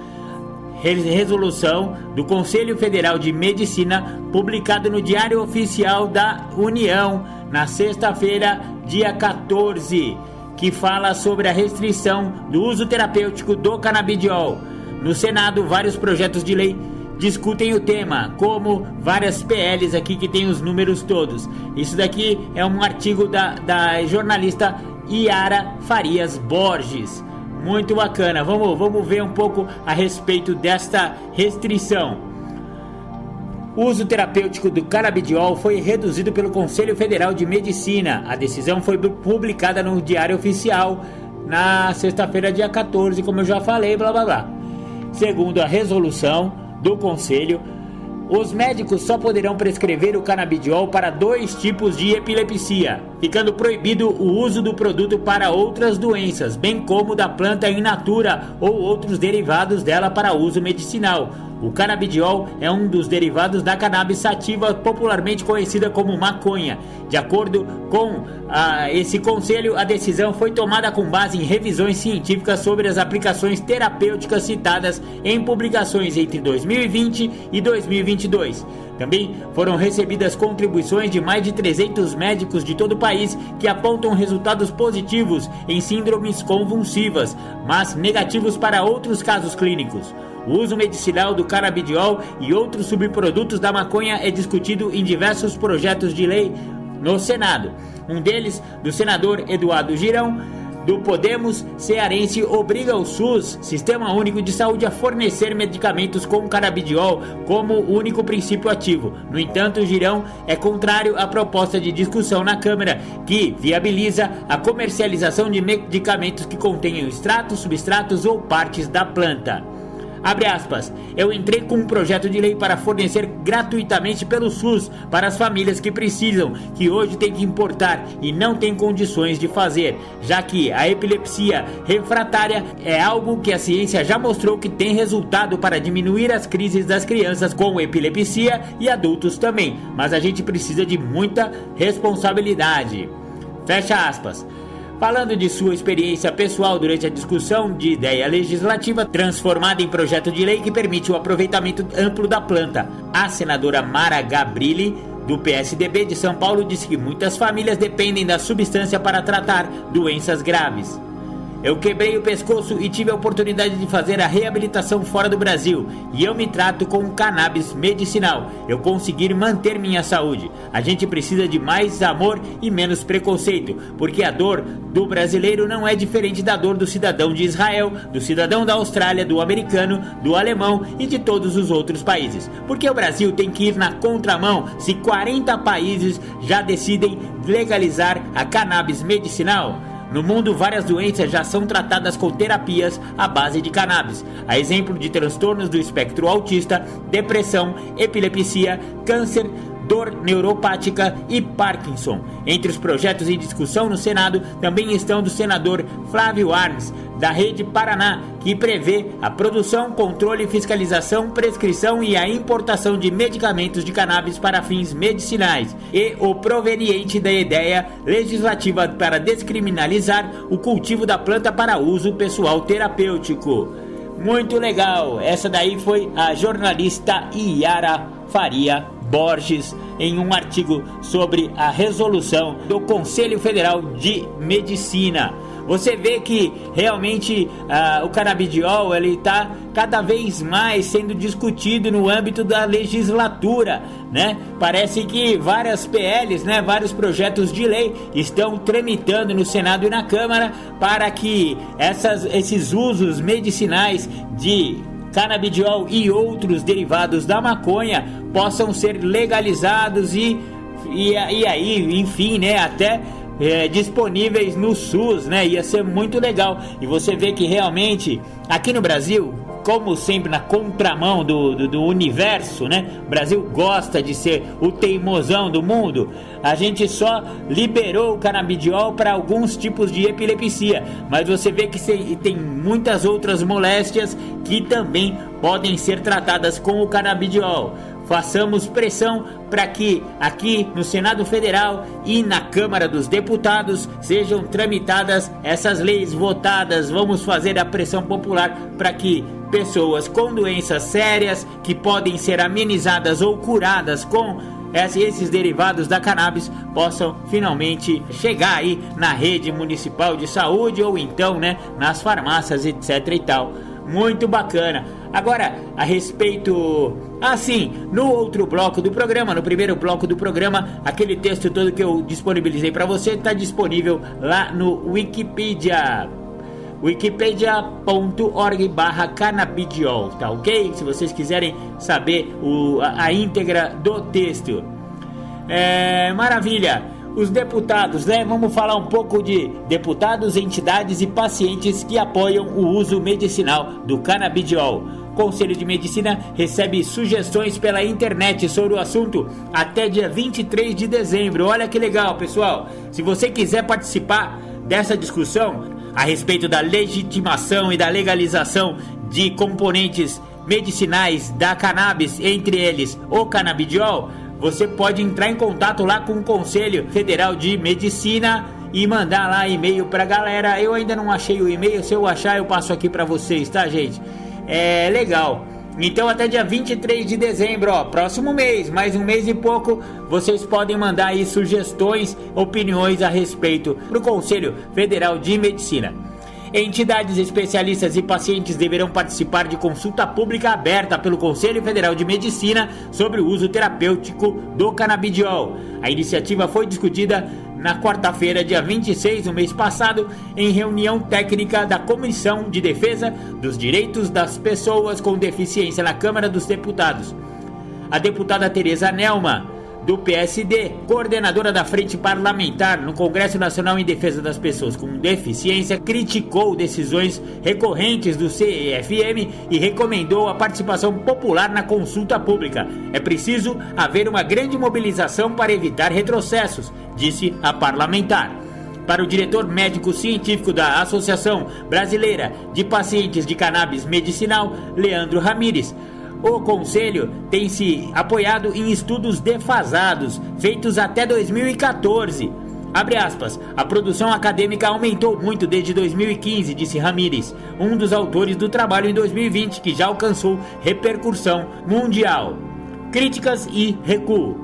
Resolução do Conselho Federal de Medicina, publicado no Diário Oficial da União na sexta-feira, dia 14, que fala sobre a restrição do uso terapêutico do canabidiol. No Senado, vários projetos de lei discutem o tema, como várias PLs aqui que tem os números todos. Isso daqui é um artigo da jornalista Yara Farias Borges. Muito bacana, vamos ver um pouco a respeito desta restrição. O uso terapêutico do canabidiol foi reduzido pelo Conselho Federal de Medicina. A decisão foi publicada no Diário Oficial na sexta-feira, dia 14, como eu já falei, blá blá blá. Segundo a resolução do Conselho, os médicos só poderão prescrever o canabidiol para 2 tipos de epilepsia, ficando proibido o uso do produto para outras doenças, bem como da planta in natura ou outros derivados dela para uso medicinal. O canabidiol é um dos derivados da cannabis sativa, popularmente conhecida como maconha. De acordo com esse conselho, a decisão foi tomada com base em revisões científicas sobre as aplicações terapêuticas citadas em publicações entre 2020 e 2022. Também foram recebidas contribuições de mais de 300 médicos de todo o país que apontam resultados positivos em síndromes convulsivas, mas negativos para outros casos clínicos. O uso medicinal do canabidiol e outros subprodutos da maconha é discutido em diversos projetos de lei no Senado. Um deles, do senador Eduardo Girão, do Podemos cearense, obriga o SUS, Sistema Único de Saúde, a fornecer medicamentos com canabidiol como único princípio ativo. No entanto, Girão é contrário à proposta de discussão na Câmara, que viabiliza a comercialização de medicamentos que contenham extratos, substratos ou partes da planta. Abre aspas, eu entrei com um projeto de lei para fornecer gratuitamente pelo SUS para as famílias que precisam, que hoje tem que importar e não tem condições de fazer, já que a epilepsia refratária é algo que a ciência já mostrou que tem resultado para diminuir as crises das crianças com epilepsia e adultos também, mas a gente precisa de muita responsabilidade. Fecha aspas. Falando de sua experiência pessoal durante a discussão de ideia legislativa transformada em projeto de lei que permite o aproveitamento amplo da planta, a senadora Mara Gabrilli, do PSDB de São Paulo, disse que muitas famílias dependem da substância para tratar doenças graves. Eu quebrei o pescoço e tive a oportunidade de fazer a reabilitação fora do Brasil, e eu me trato com cannabis medicinal. Eu consegui manter minha saúde. A gente precisa de mais amor e menos preconceito, porque a dor do brasileiro não é diferente da dor do cidadão de Israel, do cidadão da Austrália, do americano, do alemão e de todos os outros países. Porque o Brasil tem que ir na contramão se 40 países já decidem legalizar a cannabis medicinal? No mundo, várias doenças já são tratadas com terapias à base de cannabis, a exemplo de transtornos do espectro autista, depressão, epilepsia, câncer, dor neuropática e Parkinson. Entre os projetos em discussão no Senado também estão do senador Flávio Arnes, da Rede Paraná, que prevê a produção, controle, fiscalização, prescrição e a importação de medicamentos de cannabis para fins medicinais, e o proveniente da ideia legislativa para descriminalizar o cultivo da planta para uso pessoal terapêutico. Muito legal! Essa daí foi a jornalista Iara Faria Borges em um artigo sobre a resolução do Conselho Federal de Medicina. Você vê que realmente o canabidiol ele está cada vez mais sendo discutido no âmbito da legislatura, né? Parece que várias PLs, né, vários projetos de lei estão tramitando no Senado e na Câmara para que esses usos medicinais de canabidiol e outros derivados da maconha possam ser legalizados e aí, enfim, né, até disponíveis no SUS, né? Ia ser muito legal. E você vê que realmente aqui no Brasil, como sempre na contramão do universo, né? O Brasil gosta de ser o teimosão do mundo. A gente só liberou o canabidiol para alguns tipos de epilepsia, mas você vê que tem muitas outras moléstias que também podem ser tratadas com o canabidiol. Façamos pressão para que aqui no Senado Federal e na Câmara dos Deputados sejam tramitadas essas leis votadas. Vamos fazer a pressão popular para que pessoas com doenças sérias que podem ser amenizadas ou curadas com esses derivados da cannabis possam finalmente chegar aí na rede municipal de saúde ou então, né, nas farmácias, etc e tal. Muito bacana. Agora, a respeito... no outro bloco do programa, no primeiro bloco do programa, aquele texto todo que eu disponibilizei para você está disponível lá no Wikipedia. wikipedia.org/canabidiol, tá ok? Se vocês quiserem saber a íntegra do texto. Maravilha! Os deputados, né? Vamos falar um pouco de deputados, entidades e pacientes que apoiam o uso medicinal do canabidiol. O Conselho de Medicina recebe sugestões pela internet sobre o assunto até dia 23 de dezembro. Olha que legal, pessoal! Se você quiser participar dessa discussão a respeito da legitimação e da legalização de componentes medicinais da cannabis, entre eles o canabidiol, você pode entrar em contato lá com o Conselho Federal de Medicina e mandar lá e-mail pra galera. Eu ainda não achei o e-mail, se eu achar eu passo aqui pra vocês, tá, gente? É legal. Então até dia 23 de dezembro, próximo mês, mais um mês e pouco, vocês podem mandar aí sugestões, opiniões a respeito pro Conselho Federal de Medicina. Entidades especialistas e pacientes deverão participar de consulta pública aberta pelo Conselho Federal de Medicina sobre o uso terapêutico do canabidiol. A iniciativa foi discutida na quarta-feira, dia 26 do mês passado, em reunião técnica da Comissão de Defesa dos Direitos das Pessoas com Deficiência na Câmara dos Deputados. A deputada Tereza Nelma, do PSD, coordenadora da Frente Parlamentar no Congresso Nacional em Defesa das Pessoas com Deficiência, criticou decisões recorrentes do CEFM e recomendou a participação popular na consulta pública. É preciso haver uma grande mobilização para evitar retrocessos, disse a parlamentar. Para o diretor médico-científico da Associação Brasileira de Pacientes de Cannabis Medicinal, Leandro Ramires, o Conselho tem se apoiado em estudos defasados, feitos até 2014. Abre aspas, a produção acadêmica aumentou muito desde 2015, disse Ramires, um dos autores do trabalho em 2020, que já alcançou repercussão mundial. Críticas e recuo.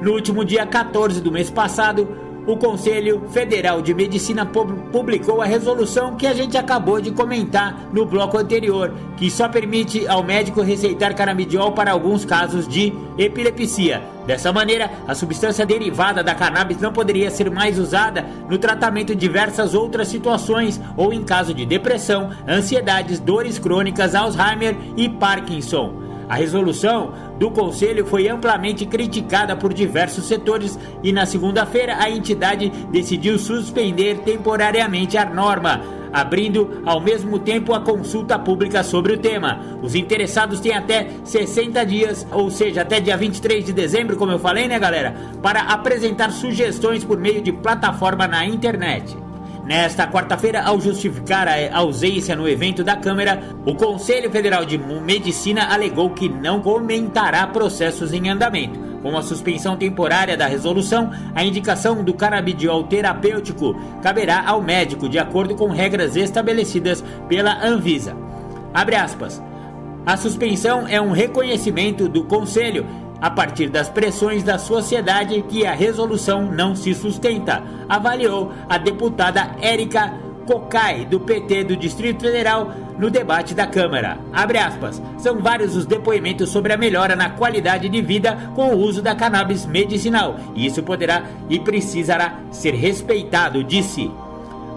No último dia 14 do mês passado, o Conselho Federal de Medicina publicou a resolução que a gente acabou de comentar no bloco anterior, que só permite ao médico receitar canabidiol para alguns casos de epilepsia. Dessa maneira, a substância derivada da cannabis não poderia ser mais usada no tratamento de diversas outras situações ou em caso de depressão, ansiedades, dores crônicas, Alzheimer e Parkinson. A resolução do Conselho foi amplamente criticada por diversos setores e na segunda-feira a entidade decidiu suspender temporariamente a norma, abrindo ao mesmo tempo a consulta pública sobre o tema. Os interessados têm até 60 dias, ou seja, até dia 23 de dezembro, como eu falei, né, galera, para apresentar sugestões por meio de plataforma na internet. Nesta quarta-feira, ao justificar a ausência no evento da Câmara, o Conselho Federal de Medicina alegou que não comentará processos em andamento. Com a suspensão temporária da resolução, a indicação do canabidiol terapêutico caberá ao médico, de acordo com regras estabelecidas pela Anvisa. Abre aspas. A suspensão é um reconhecimento do Conselho, a partir das pressões da sociedade, que a resolução não se sustenta, avaliou a deputada Érica Cocai, do PT do Distrito Federal, no debate da Câmara. Abre aspas. São vários os depoimentos sobre a melhora na qualidade de vida com o uso da cannabis medicinal, e isso poderá e precisará ser respeitado, disse.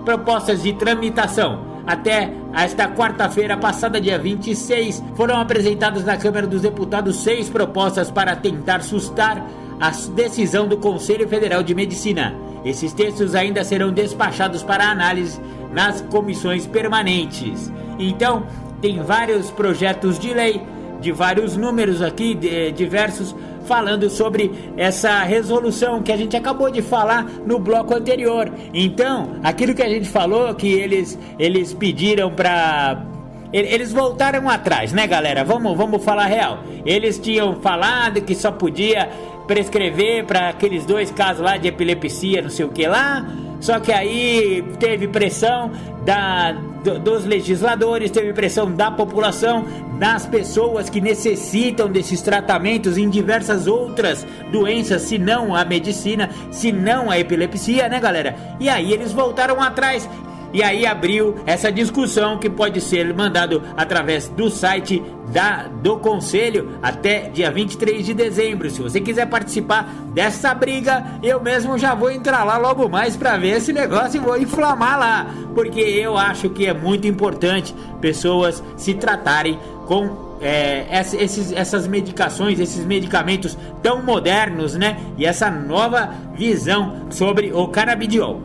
Propostas de tramitação. Até esta quarta-feira passada, dia 26, foram apresentadas na Câmara dos Deputados 6 propostas para tentar sustar a decisão do Conselho Federal de Medicina. Esses textos ainda serão despachados para análise nas comissões permanentes. Então, tem vários projetos de lei, de vários números aqui, diversos, falando sobre essa resolução que a gente acabou de falar no bloco anterior. Então, aquilo que a gente falou, que eles pediram para... Eles voltaram atrás, né, galera? Vamos falar real. Eles tinham falado que só podia prescrever para aqueles 2 casos lá de epilepsia, não sei o que lá. Só que aí teve pressão dos legisladores, teve pressão da população, das pessoas que necessitam desses tratamentos em diversas outras doenças, se não a medicina, se não a epilepsia, né, galera? E aí eles voltaram atrás. E aí abriu essa discussão que pode ser mandado através do site do Conselho até dia 23 de dezembro. Se você quiser participar dessa briga, eu mesmo já vou entrar lá logo mais para ver esse negócio e vou inflamar lá. Porque eu acho que é muito importante pessoas se tratarem com essas medicações, esses medicamentos tão modernos, né? E essa nova visão sobre o canabidiol.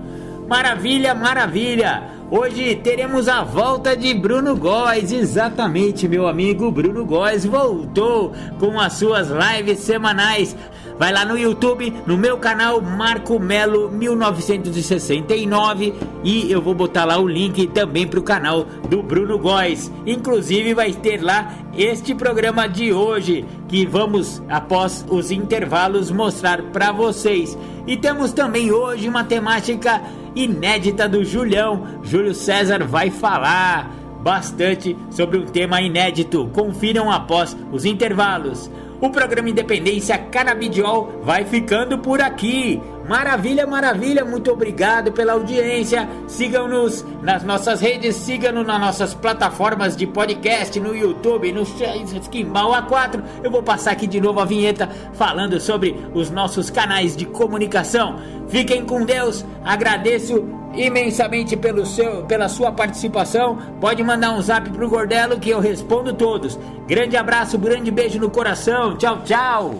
Maravilha, maravilha! Hoje teremos a volta de Bruno Góes, exatamente, meu amigo Bruno Góes voltou com as suas lives semanais. Vai lá no YouTube, no meu canal Marco Melo 1969, e eu vou botar lá o link também pro canal do Bruno Góes. Inclusive vai ter lá este programa de hoje, que vamos, após os intervalos, mostrar para vocês. E temos também hoje uma temática inédita do Júlio César vai falar bastante sobre um tema inédito. Confiram após os intervalos. O programa Independência Canabidiol vai ficando por aqui, Maravilha, maravilha, muito obrigado pela audiência. Sigam-nos nas nossas redes, sigam-nos nas nossas plataformas de podcast, no YouTube, no Esquimbal A4. Eu vou passar aqui de novo a vinheta falando sobre os nossos canais de comunicação. Fiquem com Deus, agradeço imensamente pela sua participação. Pode mandar um zap pro Gordelo que eu respondo todos. Grande abraço, grande beijo no coração. Tchau, tchau.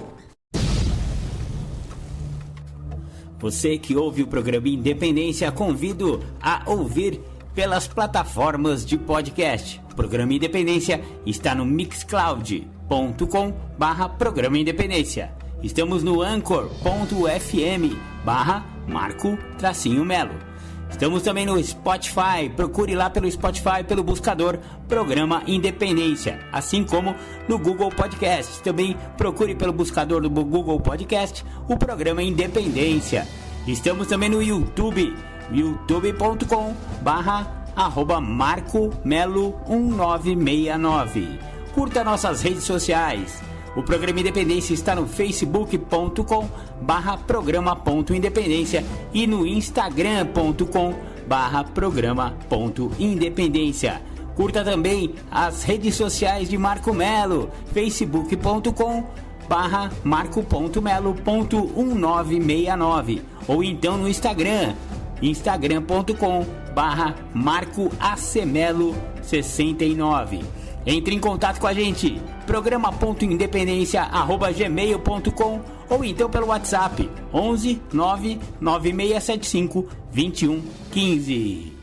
Você que ouve o programa Independência, convido a ouvir pelas plataformas de podcast. O programa Independência está no mixcloud.com/programa Independência. Estamos no anchor.fm/Marco-Melo. Estamos também no Spotify, procure lá pelo Spotify, pelo buscador Programa Independência, assim como no Google Podcast. Também procure pelo buscador do Google Podcast o Programa Independência. Estamos também no YouTube, youtube.com/MarcoMelo1969. Curta nossas redes sociais. O Programa Independência está no facebook.com/programa.independência e no instagram.com/programa.independência. Curta também as redes sociais de Marco Melo, facebook.com/marco.melo.1969 ou então no Instagram, instagram.com/marcoacmelo69. Entre em contato com a gente, programa.independência@gmail.com ou então pelo WhatsApp 11 99675 2115.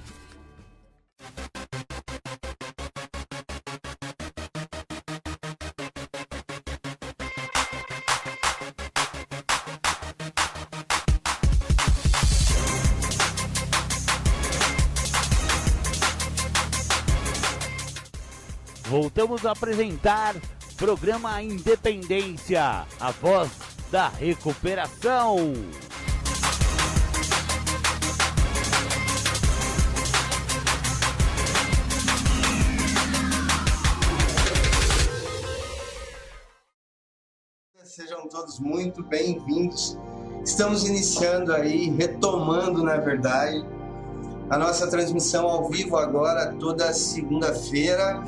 Voltamos a apresentar Programa Independência, a voz da recuperação. Sejam todos muito bem-vindos. Estamos iniciando aí, retomando, na verdade, a nossa transmissão ao vivo agora, toda segunda-feira,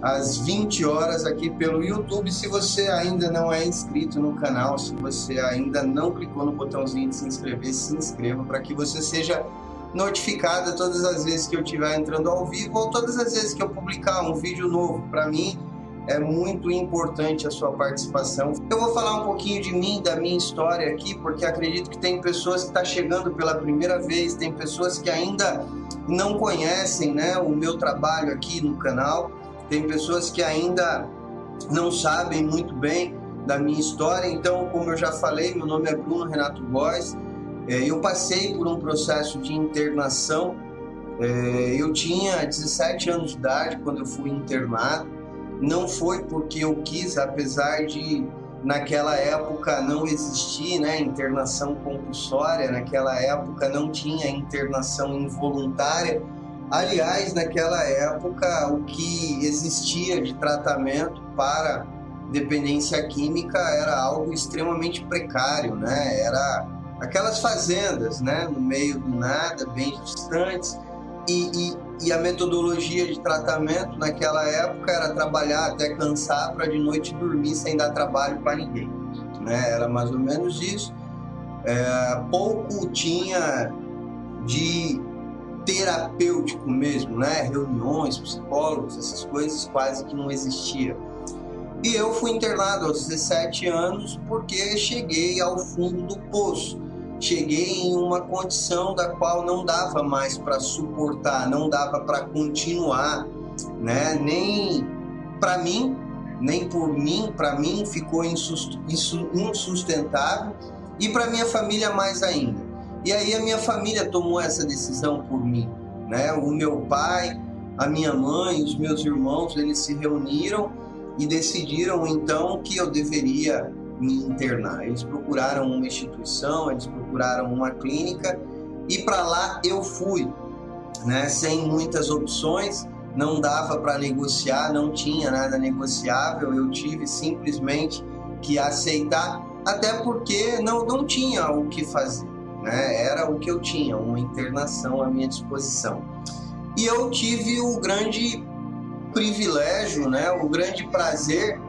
às 20 horas, aqui pelo YouTube. Se você ainda não é inscrito no canal, se você ainda não clicou no botãozinho de se inscrever, se inscreva para que você seja notificado todas as vezes que eu estiver entrando ao vivo ou todas as vezes que eu publicar um vídeo novo. Para mim, é muito importante a sua participação. Eu vou falar um pouquinho de mim, da minha história aqui, porque acredito que tem pessoas que estão chegando pela primeira vez, tem pessoas que ainda não conhecem, né, o meu trabalho aqui no canal, tem pessoas que ainda não sabem muito bem da minha história. Então, como eu já falei, meu nome é Bruno Renato Góes. Eu passei por um processo de internação. Eu tinha 17 anos de idade quando eu fui internado. Não foi porque eu quis, apesar de naquela época não existir, né, internação compulsória, naquela época não tinha internação involuntária. Aliás, naquela época o que existia de tratamento para dependência química era algo extremamente precário, né? Era aquelas fazendas, né, no meio do nada, bem distantes. E a metodologia de tratamento naquela época era trabalhar até cansar para de noite dormir sem dar trabalho para ninguém, né? Era mais ou menos isso. Pouco tinha de terapêutico mesmo, né? Reuniões, psicólogos, essas coisas quase que não existiam. E eu fui internado aos 17 anos porque cheguei ao fundo do poço. Cheguei em uma condição da qual não dava mais para suportar, não dava para continuar, né? Nem para mim, nem por mim, para mim ficou insustentável e para minha família mais ainda. E aí a minha família tomou essa decisão por mim, né? O meu pai, a minha mãe, os meus irmãos, eles se reuniram e decidiram então que eu deveria me internar. Eles procuraram uma instituição, eles procuraram uma clínica e para lá eu fui, né? Sem muitas opções, não dava para negociar, não tinha nada negociável, eu tive simplesmente que aceitar, até porque não tinha o que fazer, né? Era o que eu tinha, uma internação à minha disposição. E eu tive o grande privilégio, né? O grande prazer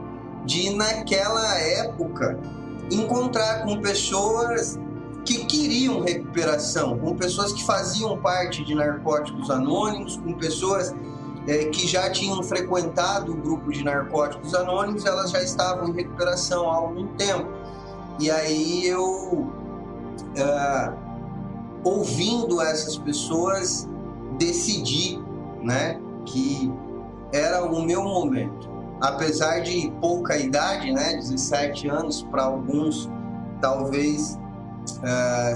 de, naquela época, encontrar com pessoas que queriam recuperação, com pessoas que faziam parte de Narcóticos Anônimos, com pessoas que já tinham frequentado o grupo de Narcóticos Anônimos, elas já estavam em recuperação há algum tempo. E aí eu, ouvindo essas pessoas, decidi, né, que era o meu momento. Apesar de pouca idade, né, 17 anos, para alguns talvez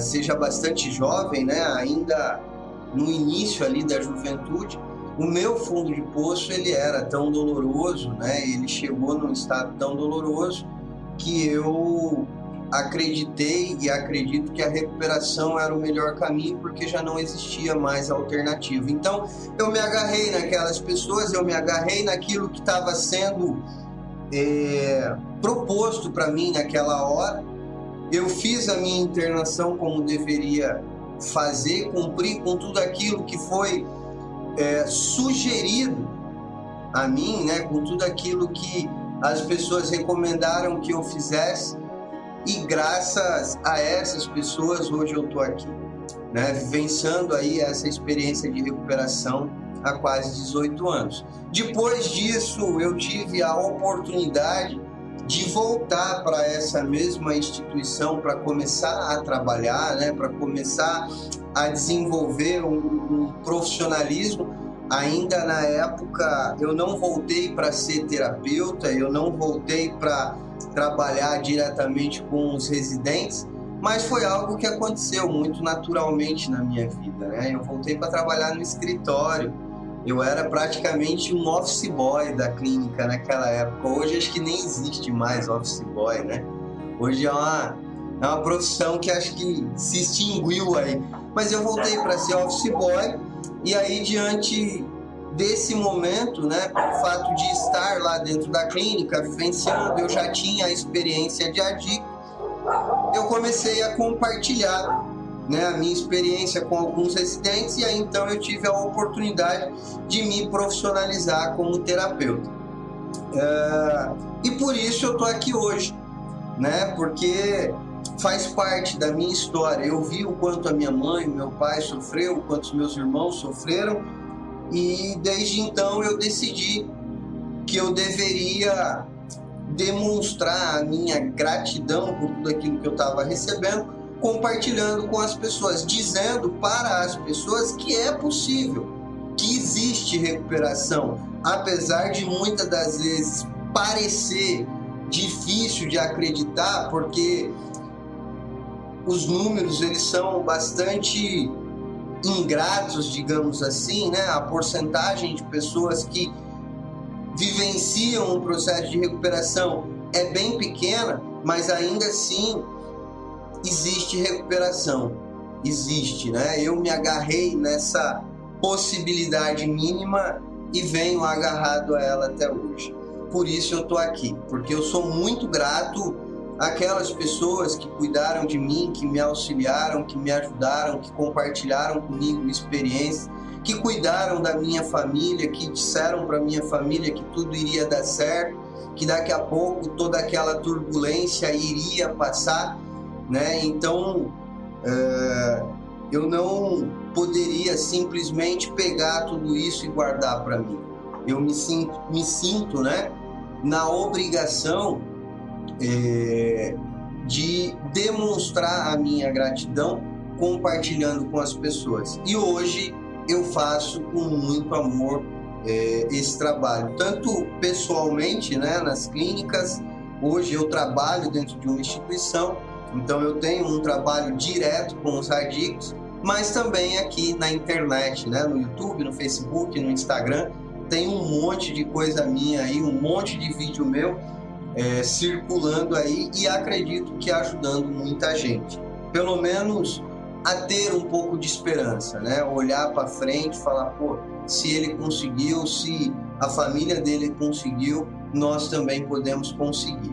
seja bastante jovem, né, ainda no início ali da juventude, o meu fundo de poço ele era tão doloroso, né, ele chegou num estado tão doloroso que eu acreditei e acredito que a recuperação era o melhor caminho, porque já não existia mais alternativa. Então eu me agarrei naquelas pessoas, eu me agarrei naquilo que estava sendo proposto para mim naquela hora. Eu fiz a minha internação como deveria fazer, cumpri com tudo aquilo que foi sugerido a mim, né, com tudo aquilo que as pessoas recomendaram que eu fizesse, e graças a essas pessoas hoje eu estou aqui, né, vivenciando aí essa experiência de recuperação há quase 18 anos. Depois disso eu tive a oportunidade de voltar para essa mesma instituição para começar a trabalhar, né, para começar a desenvolver um profissionalismo. Ainda na época eu não voltei para ser terapeuta, eu não voltei para trabalhar diretamente com os residentes, mas foi algo que aconteceu muito naturalmente na minha vida, né? Eu voltei para trabalhar no escritório. Eu era praticamente um office boy da clínica naquela época. Hoje acho que nem existe mais office boy, né? Hoje é uma profissão que acho que se extinguiu aí. Mas eu voltei para ser office boy, e aí diante desse momento, né, pelo fato de estar lá dentro da clínica, vivenciando, eu já tinha a experiência de adicto, eu comecei a compartilhar, né, a minha experiência com alguns residentes, e aí então eu tive a oportunidade de me profissionalizar como terapeuta. E por isso eu estou aqui hoje, né, porque faz parte da minha história. Eu vi o quanto a minha mãe, o meu pai sofreu, o quanto os meus irmãos sofreram, e desde então eu decidi que eu deveria demonstrar a minha gratidão por tudo aquilo que eu estava recebendo, compartilhando com as pessoas, dizendo para as pessoas que é possível, que existe recuperação, apesar de muitas das vezes parecer difícil de acreditar, porque os números eles são bastante ingratos, digamos assim, né? A porcentagem de pessoas que vivenciam um processo de recuperação é bem pequena, mas ainda assim existe recuperação, existe, né? Eu me agarrei nessa possibilidade mínima e venho agarrado a ela até hoje. Por isso eu estou aqui, porque eu sou muito grato àquelas pessoas que cuidaram de mim, que me auxiliaram, que me ajudaram, que compartilharam comigo experiências, que cuidaram da minha família, que disseram para minha família que tudo iria dar certo, que daqui a pouco toda aquela turbulência iria passar, né? Então, eu não poderia simplesmente pegar tudo isso e guardar para mim. Eu me sinto, né, na obrigação de demonstrar a minha gratidão compartilhando com as pessoas. E hoje eu faço com muito amor esse trabalho, tanto pessoalmente, né, nas clínicas. Hoje eu trabalho dentro de uma instituição, então eu tenho um trabalho direto com os adictos, mas também aqui na internet, né, no YouTube, no Facebook, no Instagram, tem um monte de coisa minha aí, um monte de vídeo meu circulando aí, e acredito que ajudando muita gente, pelo menos a ter um pouco de esperança, né? Olhar para frente e falar, pô, se ele conseguiu, se a família dele conseguiu, nós também podemos conseguir.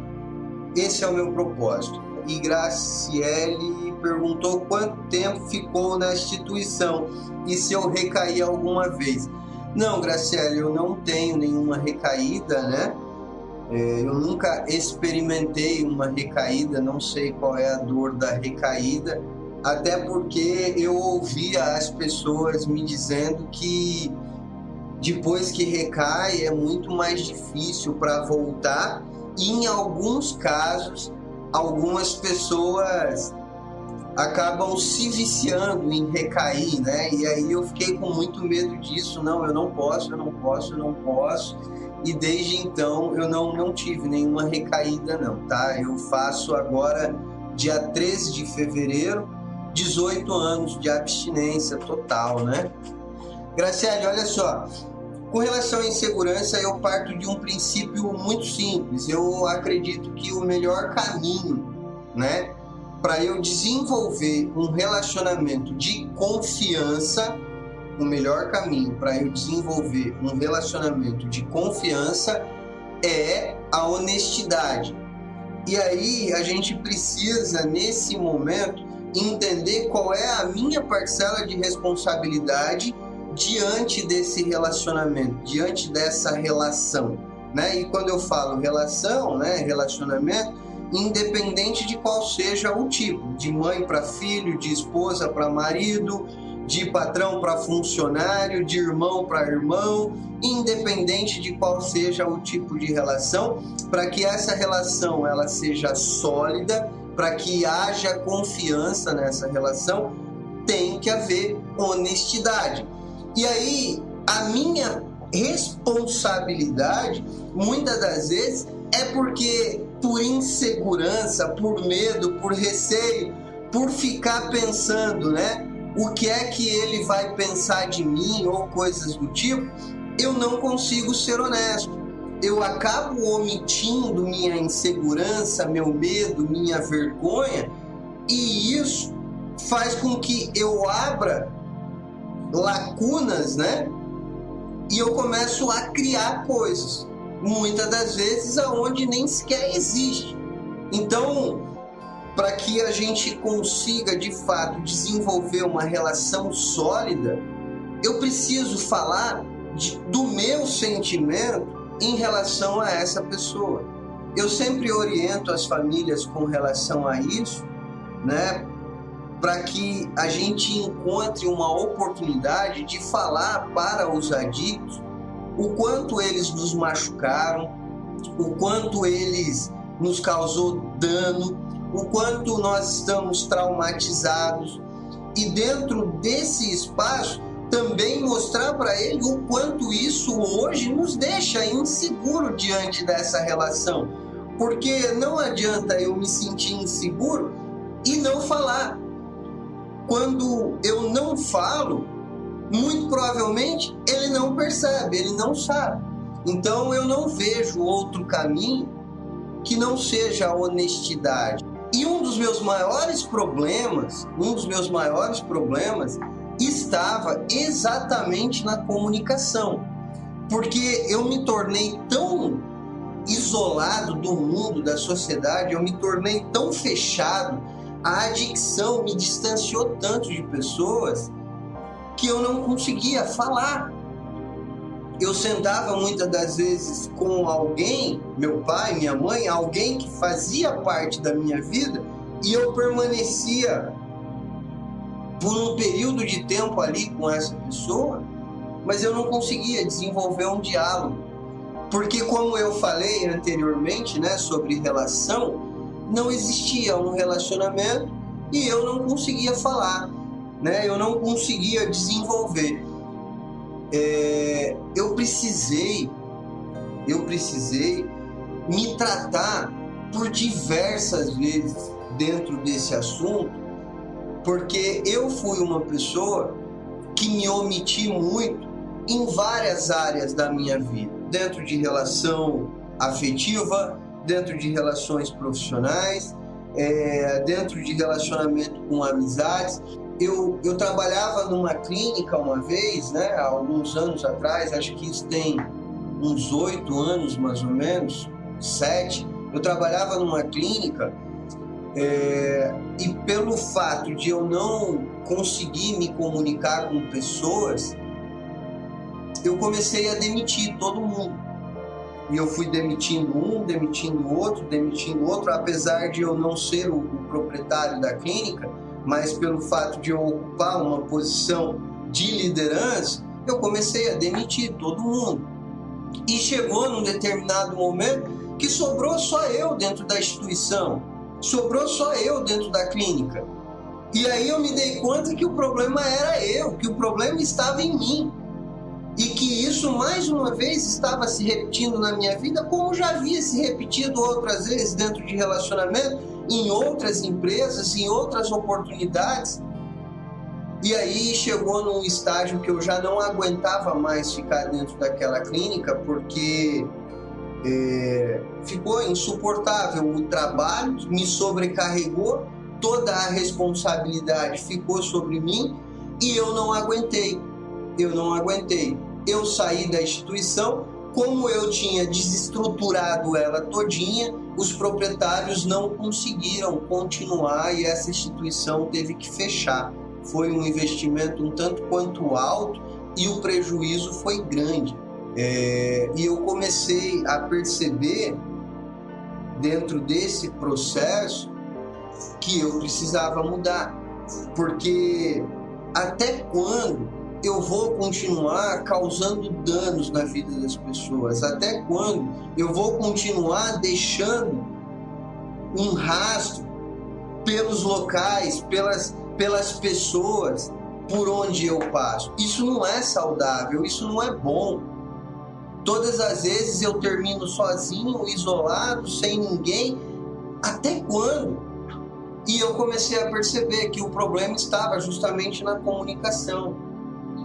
Esse é o meu propósito. E Graciele, perguntou quanto tempo ficou na instituição e se eu recaí alguma vez. Não, Graciele, eu não tenho nenhuma recaída, né? Eu nunca experimentei uma recaída, não sei qual é a dor da recaída, até porque eu ouvia as pessoas me dizendo que depois que recai é muito mais difícil para voltar, e em alguns casos, algumas pessoas acabam se viciando em recair, né? E aí eu fiquei com muito medo disso. Não, eu não posso. E desde então eu não tive nenhuma recaída não, tá? Eu faço agora, dia 13 de fevereiro, 18 anos de abstinência total, né? Graciele, olha só, com relação à insegurança, eu parto de um princípio muito simples. Eu acredito que o melhor caminho, né, para eu desenvolver um relacionamento de confiança, o melhor caminho para eu desenvolver um relacionamento de confiança é a honestidade. E aí a gente precisa, nesse momento, entender qual é a minha parcela de responsabilidade diante desse relacionamento, diante dessa relação, né? E quando eu falo relação, né, relacionamento, independente de qual seja o tipo, de mãe para filho, de esposa para marido, de patrão para funcionário, de irmão para irmão, independente de qual seja o tipo de relação, para que essa relação ela seja sólida, para que haja confiança nessa relação, tem que haver honestidade. E aí, a minha responsabilidade, muitas das vezes, é porque por insegurança, por medo, por receio, por ficar pensando, né, o que é que ele vai pensar de mim ou coisas do tipo, eu não consigo ser honesto. Eu acabo omitindo minha insegurança, meu medo, minha vergonha, e isso faz com que eu abra lacunas, né? E eu começo a criar coisas, muitas das vezes aonde nem sequer existe. Então, para que a gente consiga de fato desenvolver uma relação sólida, eu preciso falar do meu sentimento em relação a essa pessoa. Eu sempre oriento as famílias com relação a isso, né? Para que a gente encontre uma oportunidade de falar para os adictos o quanto eles nos machucaram, o quanto eles nos causou dano, o quanto nós estamos traumatizados, e dentro desse espaço também mostrar para ele o quanto isso hoje nos deixa inseguro diante dessa relação, porque não adianta eu me sentir inseguro e não falar. Quando eu não falo, muito provavelmente ele não percebe, ele não sabe. Então eu não vejo outro caminho que não seja a honestidade. E um dos meus maiores problemas estava exatamente na comunicação. Porque eu me tornei tão isolado do mundo, da sociedade, eu me tornei tão fechado, a adicção me distanciou tanto de pessoas que eu não conseguia falar. Eu sentava muitas das vezes com alguém, meu pai, minha mãe, alguém que fazia parte da minha vida, e eu permanecia por um período de tempo ali com essa pessoa, mas eu não conseguia desenvolver um diálogo. Porque, como eu falei anteriormente, né, sobre relação, não existia um relacionamento e eu não conseguia falar, né? Eu não conseguia desenvolver. Eu precisei me tratar por diversas vezes dentro desse assunto, porque eu fui uma pessoa que me omiti muito em várias áreas da minha vida, dentro de relação afetiva, dentro de relações profissionais, dentro de relacionamento com amizades. Eu trabalhava numa clínica uma vez, né, há alguns anos atrás, acho que isso tem uns 8 anos mais ou menos, 7. Eu trabalhava numa clínica E pelo fato de eu não conseguir me comunicar com pessoas, eu comecei a demitir todo mundo. E eu fui demitindo um, demitindo outro, apesar de eu não ser o proprietário da clínica, mas pelo fato de eu ocupar uma posição de liderança, eu comecei a demitir todo mundo. E chegou num determinado momento que sobrou só eu dentro da instituição, sobrou só eu dentro da clínica. E aí eu me dei conta que o problema era eu, que o problema estava em mim. E que isso, mais uma vez, estava se repetindo na minha vida, como já havia se repetido outras vezes dentro de relacionamento, em outras empresas, em outras oportunidades. E aí chegou num estágio que eu já não aguentava mais ficar dentro daquela clínica, porque ficou insuportável o trabalho, me sobrecarregou, toda a responsabilidade ficou sobre mim e eu não aguentei. Eu saí da instituição, como eu tinha desestruturado ela todinha, os proprietários não conseguiram continuar e essa instituição teve que fechar. Foi um investimento um tanto quanto alto e o prejuízo foi grande. E eu comecei a perceber, dentro desse processo, que eu precisava mudar. Porque até quando eu vou continuar causando danos na vida das pessoas? Até quando eu vou continuar deixando um rastro pelos locais, pelas pessoas por onde eu passo? Isso não é saudável, isso não é bom. Todas as vezes eu termino sozinho, isolado, sem ninguém. Até quando? E eu comecei a perceber que o problema estava justamente na comunicação.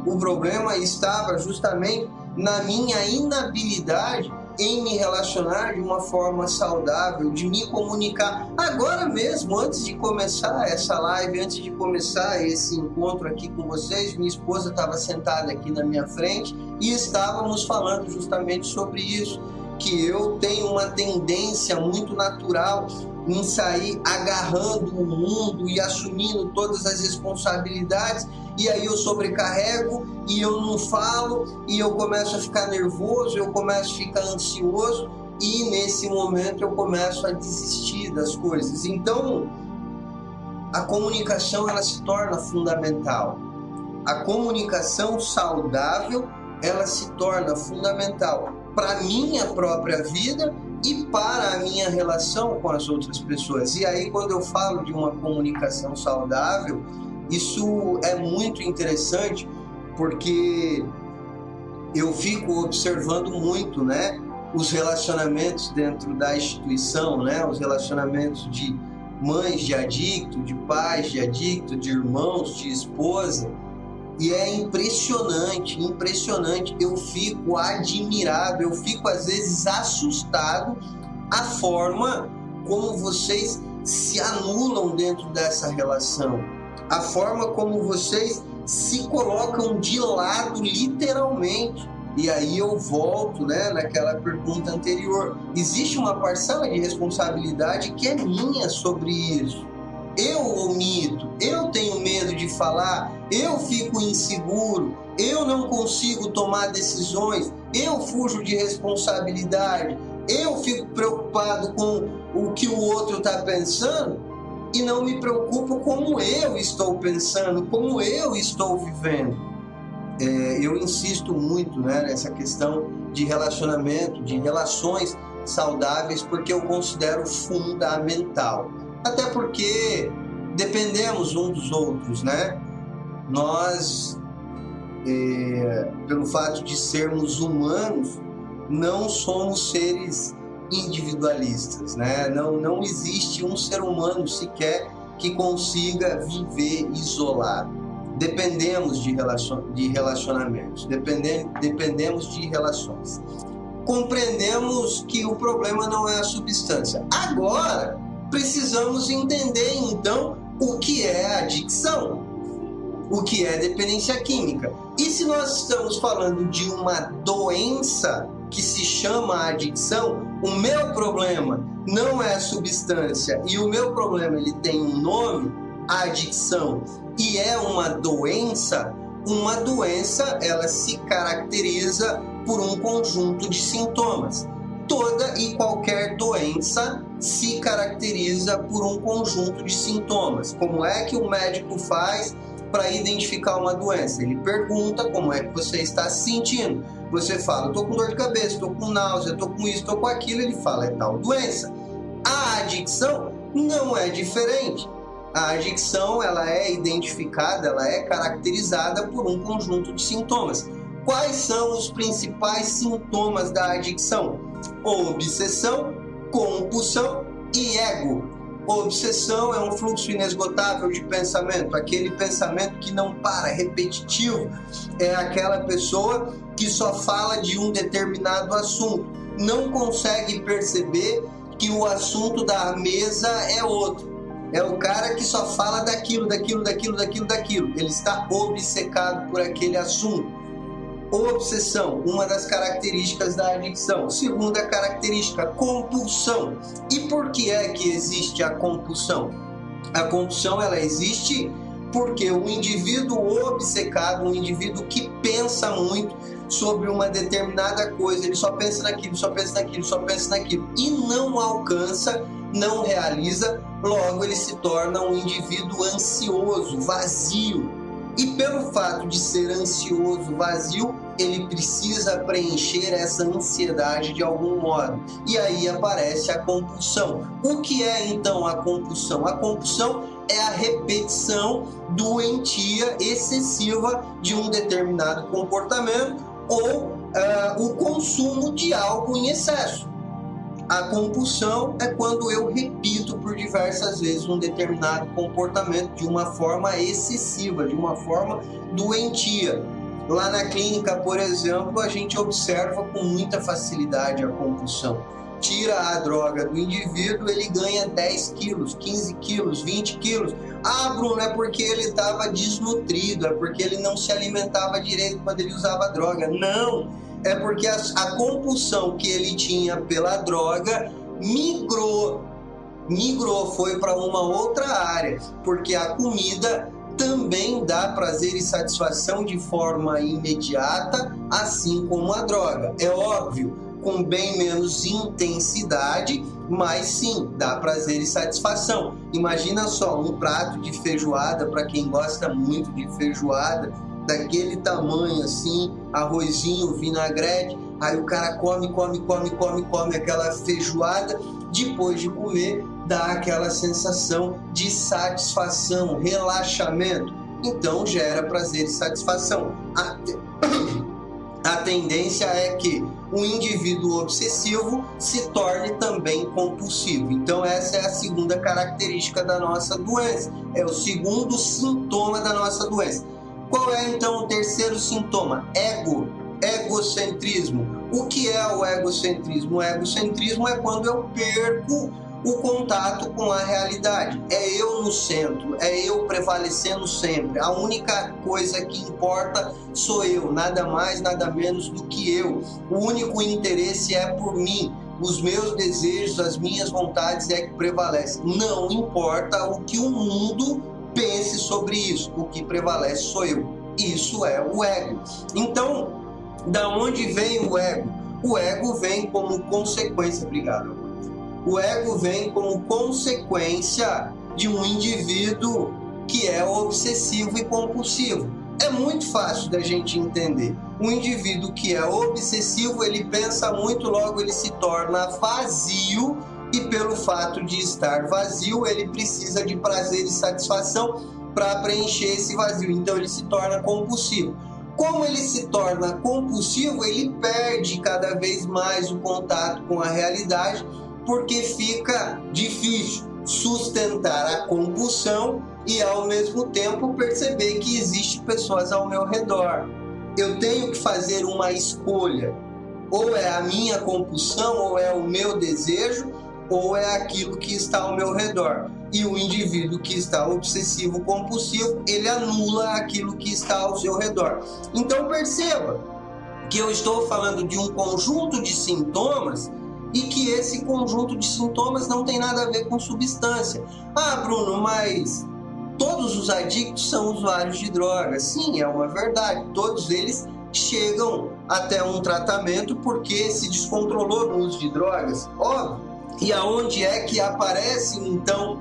O problema estava justamente na minha inabilidade em me relacionar de uma forma saudável, de me comunicar. Agora mesmo, antes de começar essa live, antes de começar esse encontro aqui com vocês, minha esposa estava sentada aqui na minha frente e estávamos falando justamente sobre isso, que eu tenho uma tendência muito natural em sair agarrando o mundo e assumindo todas as responsabilidades, e aí eu sobrecarrego e eu não falo e eu começo a ficar nervoso, eu começo a ficar ansioso e nesse momento eu começo a desistir das coisas. Então a comunicação ela se torna fundamental. A comunicação saudável ela se torna fundamental para a minha própria vida e para a minha relação com as outras pessoas. E aí, quando eu falo de uma comunicação saudável, isso é muito interessante, porque eu fico observando muito, né, os relacionamentos dentro da instituição, né, os relacionamentos de mães de adicto, de pais de adicto, de irmãos, de esposa. E é impressionante, eu fico admirado, eu fico às vezes assustado a forma como vocês se anulam dentro dessa relação, a forma como vocês se colocam de lado literalmente. E aí eu volto, né, naquela pergunta anterior, existe uma parcela de responsabilidade que é minha sobre isso. Eu omito, eu tenho medo de falar, eu fico inseguro, eu não consigo tomar decisões, eu fujo de responsabilidade, eu fico preocupado com o que o outro está pensando e não me preocupo como eu estou pensando, como eu estou vivendo. Eu insisto muito, né, nessa questão de relacionamento, de relações saudáveis, porque eu considero fundamental. Até porque dependemos uns dos outros, né? Nós, pelo fato de sermos humanos, não somos seres individualistas, né? Não existe um ser humano sequer que consiga viver isolado. Dependemos de relacionamentos, dependemos de relações. Compreendemos que o problema não é a substância. Agora, precisamos entender, então, o que é adicção, o que é dependência química. E se nós estamos falando de uma doença, que se chama adicção, o meu problema não é a substância e o meu problema ele tem um nome, adicção, e é uma doença ela se caracteriza por um conjunto de sintomas. Toda e qualquer doença se caracteriza por um conjunto de sintomas. Como é que o médico faz para identificar uma doença? Ele pergunta como é que você está se sentindo. Você fala, estou com dor de cabeça, estou com náusea, estou com isso, estou com aquilo. Ele fala, é tal doença. A adicção não é diferente. A adicção ela é identificada, ela é caracterizada por um conjunto de sintomas. Quais são os principais sintomas da adicção? Obsessão, compulsão e ego. Obsessão é um fluxo inesgotável de pensamento, aquele pensamento que não para, repetitivo. É aquela pessoa que só fala de um determinado assunto, não consegue perceber que o assunto da mesa é outro. É o cara que só fala daquilo. Ele está obcecado por aquele assunto. Obsessão, uma das características da adicção. Segunda característica, compulsão. E por que é que existe a compulsão? A compulsão ela existe porque o indivíduo obcecado, um indivíduo que pensa muito sobre uma determinada coisa, ele só pensa naquilo e não alcança, não realiza, logo ele se torna um indivíduo ansioso, vazio. E pelo fato de ser ansioso, vazio, ele precisa preencher essa ansiedade de algum modo. E aí aparece a compulsão. O que é então a compulsão? A compulsão é a repetição doentia excessiva de um determinado comportamento ou o consumo de algo em excesso. A compulsão é quando eu repito por diversas vezes um determinado comportamento de uma forma excessiva, de uma forma doentia. Lá na clínica, por exemplo, a gente observa com muita facilidade a compulsão. Tira a droga do indivíduo, ele ganha 10 quilos, 15 quilos, 20 quilos. Ah, Bruno, é porque ele estava desnutrido, é porque ele não se alimentava direito quando ele usava droga. Não! É porque a compulsão que ele tinha pela droga migrou, foi para uma outra área, porque a comida também dá prazer e satisfação de forma imediata, assim como a droga. É óbvio, com bem menos intensidade, mas sim, dá prazer e satisfação. Imagina só, um prato de feijoada, para quem gosta muito de feijoada, daquele tamanho assim, arrozinho, vinagrete, aí o cara come aquela feijoada, depois de comer dá aquela sensação de satisfação, relaxamento, então gera prazer e satisfação. A tendência é que o indivíduo obsessivo se torne também compulsivo. Então essa é a segunda característica da nossa doença, é o segundo sintoma da nossa doença. Qual é então o terceiro sintoma? Egocentrismo. O que é o egocentrismo? O egocentrismo é quando eu perco o contato com a realidade. É eu no centro, é eu prevalecendo sempre. A única coisa que importa sou eu, nada mais, nada menos do que eu. O único interesse é por mim. Os meus desejos, as minhas vontades é que prevalecem. Não importa o que o mundo pense sobre isso, o que prevalece sou eu. Isso é o ego. Então, da onde vem o ego? O ego vem como consequência, o ego vem como consequência de um indivíduo que é obsessivo e compulsivo. É muito fácil da gente entender. Um indivíduo que é obsessivo, ele pensa muito, logo ele se torna vazio, e pelo fato de estar vazio, ele precisa de prazer e satisfação para preencher esse vazio. Então ele se torna compulsivo. Como ele se torna compulsivo, ele perde cada vez mais o contato com a realidade, porque fica difícil sustentar a compulsão e ao mesmo tempo perceber que existem pessoas ao meu redor. Eu tenho que fazer uma escolha. Ou é a minha compulsão, ou é o meu desejo, ou é aquilo que está ao meu redor. E o indivíduo que está obsessivo compulsivo, ele anula aquilo que está ao seu redor. Então perceba, que eu estou falando de um conjunto de sintomas e que esse conjunto de sintomas não tem nada a ver com substância. Ah, Bruno, mas todos os adictos são usuários de drogas. Sim, é uma verdade. Todos eles chegam até um tratamento porque se descontrolou no uso de drogas. Óbvio. E aonde é que aparece, então,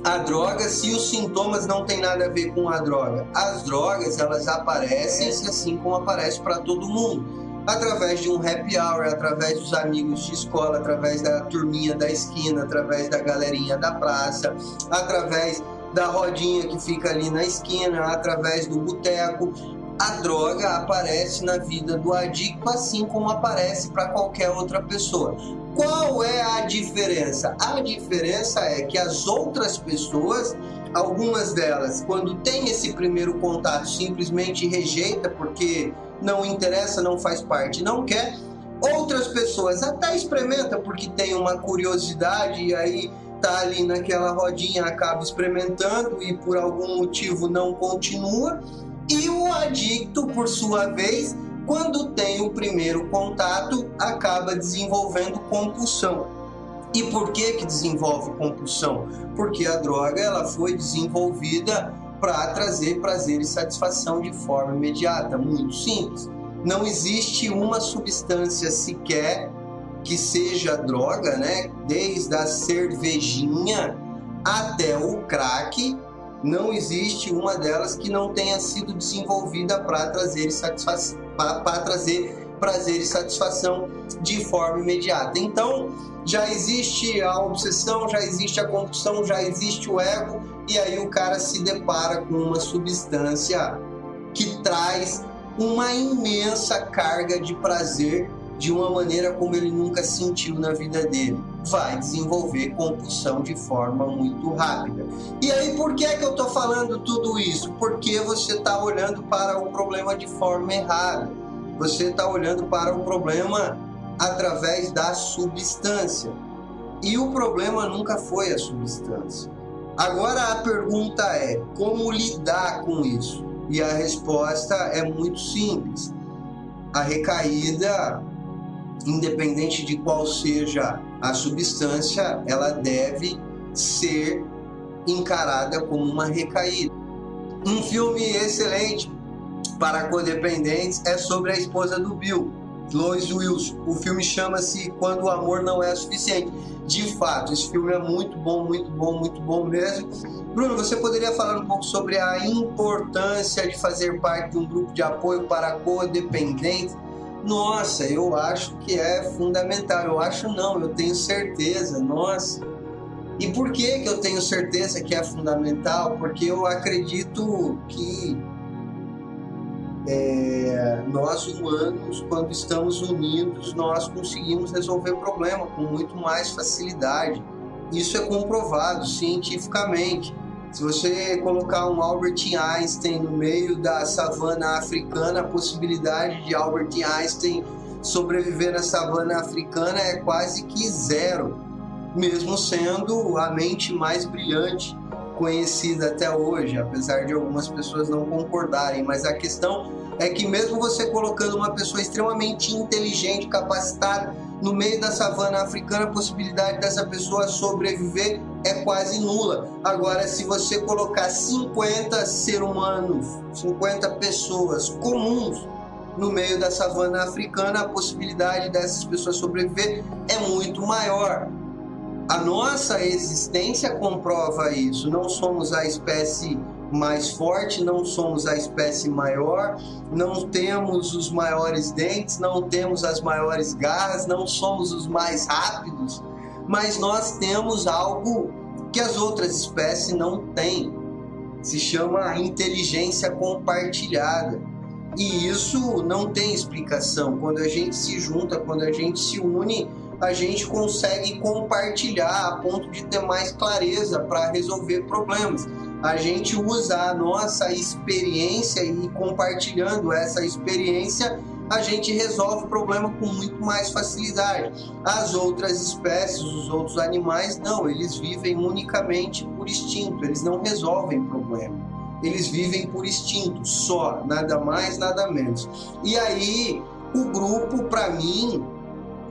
a droga se os sintomas não têm nada a ver com a droga? As drogas, elas aparecem assim como aparece para todo mundo. Através de um happy hour, através dos amigos de escola, através da turminha da esquina, através da galerinha da praça, através da rodinha que fica ali na esquina, através do boteco. A droga aparece na vida do adicto assim como aparece para qualquer outra pessoa. Qual é a diferença? A diferença é que as outras pessoas, algumas delas, quando tem esse primeiro contato, simplesmente rejeita porque não interessa, não faz parte, não quer. Outras pessoas até experimentam porque tem uma curiosidade e aí tá ali naquela rodinha, acaba experimentando e por algum motivo não continua. E o adicto, por sua vez, quando tem o primeiro contato, acaba desenvolvendo compulsão. E por que desenvolve compulsão? Porque a droga ela foi desenvolvida para trazer prazer e satisfação de forma imediata, muito simples. Não existe uma substância sequer que seja droga, né? Desde a cervejinha até o crack, não existe uma delas que não tenha sido desenvolvida para trazer prazer e satisfação de forma imediata. Então, já existe a obsessão, já existe a compulsão, já existe o ego, e aí o cara se depara com uma substância que traz uma imensa carga de prazer de uma maneira como ele nunca sentiu na vida dele. Vai desenvolver compulsão de forma muito rápida. E aí, por que eu estou falando tudo isso? Porque você está olhando para o problema de forma errada. Você está olhando para o problema através da substância. E o problema nunca foi a substância. Agora a pergunta é, como lidar com isso? E a resposta é muito simples. A recaída, independente de qual seja a substância, ela deve ser encarada como uma recaída. Um filme excelente para codependentes é sobre a esposa do Bill, Lois Wilson. O filme chama-se Quando o Amor Não É Suficiente. De fato, esse filme é muito bom, muito bom, muito bom mesmo. Bruno, você poderia falar um pouco sobre a importância de fazer parte de um grupo de apoio para codependentes? Nossa, eu acho que é fundamental. Eu acho não, eu tenho certeza. Nossa. E por que eu tenho certeza que é fundamental? Porque eu acredito que nós humanos, quando estamos unidos, nós conseguimos resolver problema com muito mais facilidade. Isso é comprovado cientificamente. Se você colocar um Albert Einstein no meio da savana africana, a possibilidade de Albert Einstein sobreviver na savana africana é quase que zero, mesmo sendo a mente mais brilhante conhecida até hoje, apesar de algumas pessoas não concordarem. Mas a questão é que mesmo você colocando uma pessoa extremamente inteligente, capacitada, no meio da savana africana, a possibilidade dessa pessoa sobreviver é quase nula. Agora, se você colocar 50 seres humanos, 50 pessoas comuns no meio da savana africana, a possibilidade dessas pessoas sobreviver é muito maior. A nossa existência comprova isso. Não somos a espécie mais forte, não somos a espécie maior, não temos os maiores dentes, não temos as maiores garras, não somos os mais rápidos, mas nós temos algo que as outras espécies não têm. Se chama inteligência compartilhada. E isso não tem explicação. Quando a gente se junta, quando a gente se une, a gente consegue compartilhar a ponto de ter mais clareza para resolver problemas. A gente usa a nossa experiência e compartilhando essa experiência, a gente resolve o problema com muito mais facilidade. As outras espécies, os outros animais, não, eles vivem unicamente por instinto, eles não resolvem problema. Eles vivem por instinto, só, nada mais, nada menos. E aí, o grupo, para mim,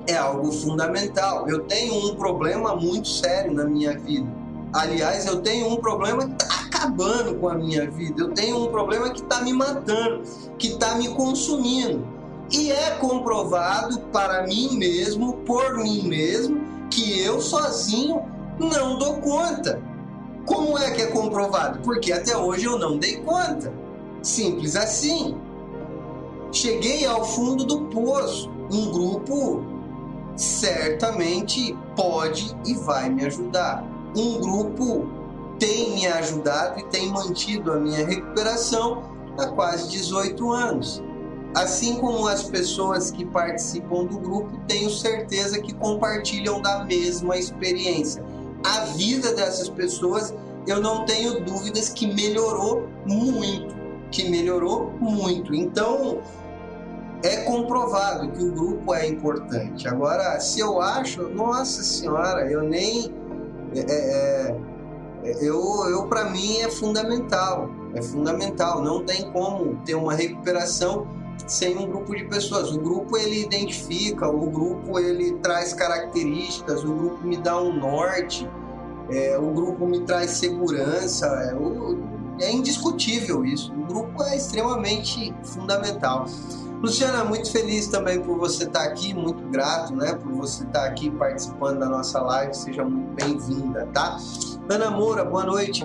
é algo fundamental. Eu tenho um problema muito sério na minha vida. Aliás, eu tenho um problema que está acabando com a minha vida. Eu tenho um problema que está me matando, que está me consumindo. E é comprovado para mim mesmo, por mim mesmo, que eu sozinho não dou conta. Como é que é comprovado? Porque até hoje eu não dei conta. Simples assim. Cheguei ao fundo do poço. Um grupo certamente pode e vai me ajudar. Um grupo tem me ajudado e tem mantido a minha recuperação há quase 18 anos. Assim como as pessoas que participam do grupo, tenho certeza que compartilham da mesma experiência. A vida dessas pessoas, eu não tenho dúvidas que melhorou muito. Então, é comprovado que o grupo é importante. Agora, se eu acho, nossa senhora, eu nem... para mim é fundamental. Não tem como ter uma recuperação sem um grupo de pessoas. O grupo, ele identifica, o grupo, ele traz características, o grupo me dá um norte, o grupo me traz segurança, é indiscutível isso. O grupo é extremamente fundamental. Luciana, muito feliz também por você estar aqui, muito grato, né, por você estar aqui participando da nossa live, seja muito bem-vinda, tá? Ana Moura, boa noite,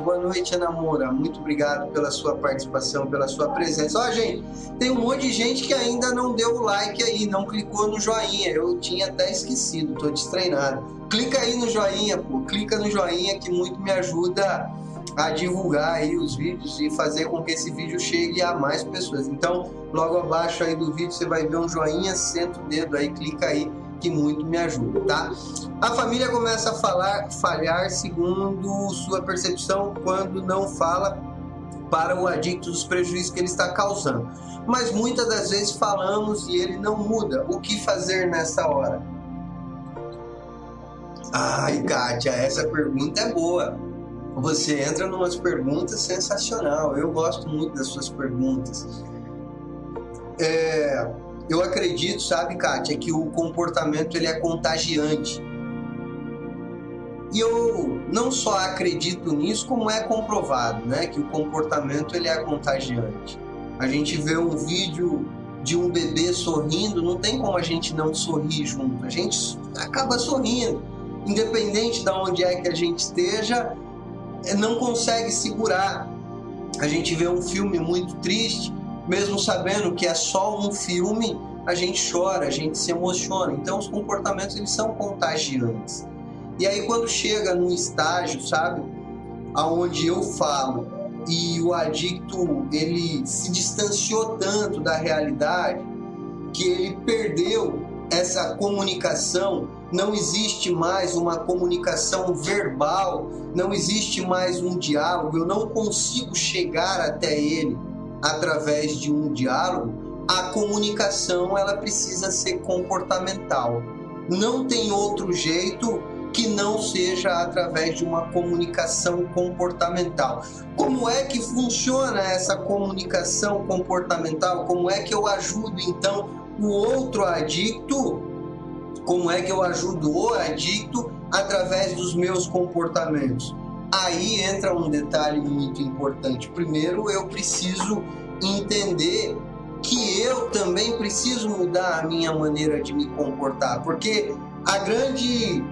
Ana Moura, muito obrigado pela sua participação, pela sua presença. Ó, gente, tem um monte de gente que ainda não deu o like aí, não clicou no joinha, eu tinha até esquecido, tô destreinado. Clica aí no joinha, clica no joinha que muito me ajuda a divulgar aí os vídeos e fazer com que esse vídeo chegue a mais pessoas. Então, logo abaixo aí do vídeo você vai ver um joinha, senta o dedo aí, clica aí, que muito me ajuda, tá? A família começa a falhar segundo sua percepção quando não fala para o adicto dos prejuízos que ele está causando. Mas muitas das vezes falamos e ele não muda. O que fazer nessa hora? Ai, Kátia, essa pergunta é boa. Você entra em umas perguntas sensacional. Eu gosto muito das suas perguntas. Eu acredito, sabe, Kátia, que o comportamento ele é contagiante. E eu não só acredito nisso, como é comprovado, né, que o comportamento ele é contagiante. A gente vê um vídeo de um bebê sorrindo, não tem como a gente não sorrir junto. A gente acaba sorrindo, independente de onde é que a gente esteja. Não consegue segurar. A gente vê um filme muito triste, mesmo sabendo que é só um filme, a gente chora, a gente se emociona. Então os comportamentos eles são contagiantes. E aí quando chega num estágio, sabe, aonde eu falo e o adicto ele se distanciou tanto da realidade que ele perdeu essa comunicação. Não existe mais uma comunicação verbal, não existe mais um diálogo, eu não consigo chegar até ele através de um diálogo. A comunicação ela precisa ser comportamental. Não tem outro jeito que não seja através de uma comunicação comportamental. Como é que funciona essa comunicação comportamental? Como é que eu ajudo então o outro adicto? Como é que eu ajudo o adicto através dos meus comportamentos? Aí entra um detalhe muito importante. Primeiro, eu preciso entender que eu também preciso mudar a minha maneira de me comportar, porque a grande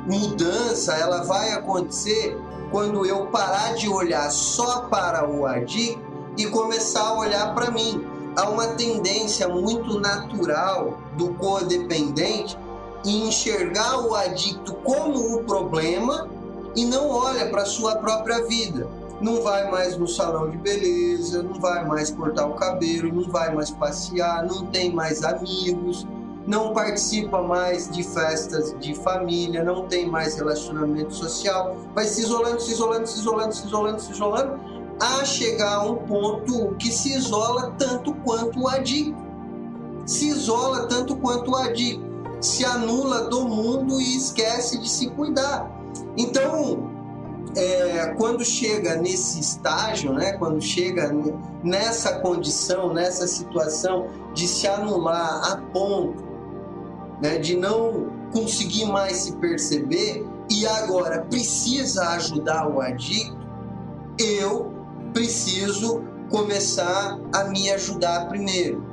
mudança ela vai acontecer quando eu parar de olhar só para o adicto e começar a olhar para mim. Há uma tendência muito natural do codependente em enxergar o adicto como o problema e não olha para a sua própria vida. Não vai mais no salão de beleza, não vai mais cortar o cabelo, não vai mais passear, não tem mais amigos, não participa mais de festas de família, não tem mais relacionamento social, vai se isolando, a chegar a um ponto que se isola tanto quanto o adicto. Se anula do mundo e esquece de se cuidar. Então, quando chega nesse estágio, né, quando chega nessa condição, nessa situação de se anular a ponto, né, de não conseguir mais se perceber e agora precisa ajudar o adicto, eu preciso começar a me ajudar primeiro.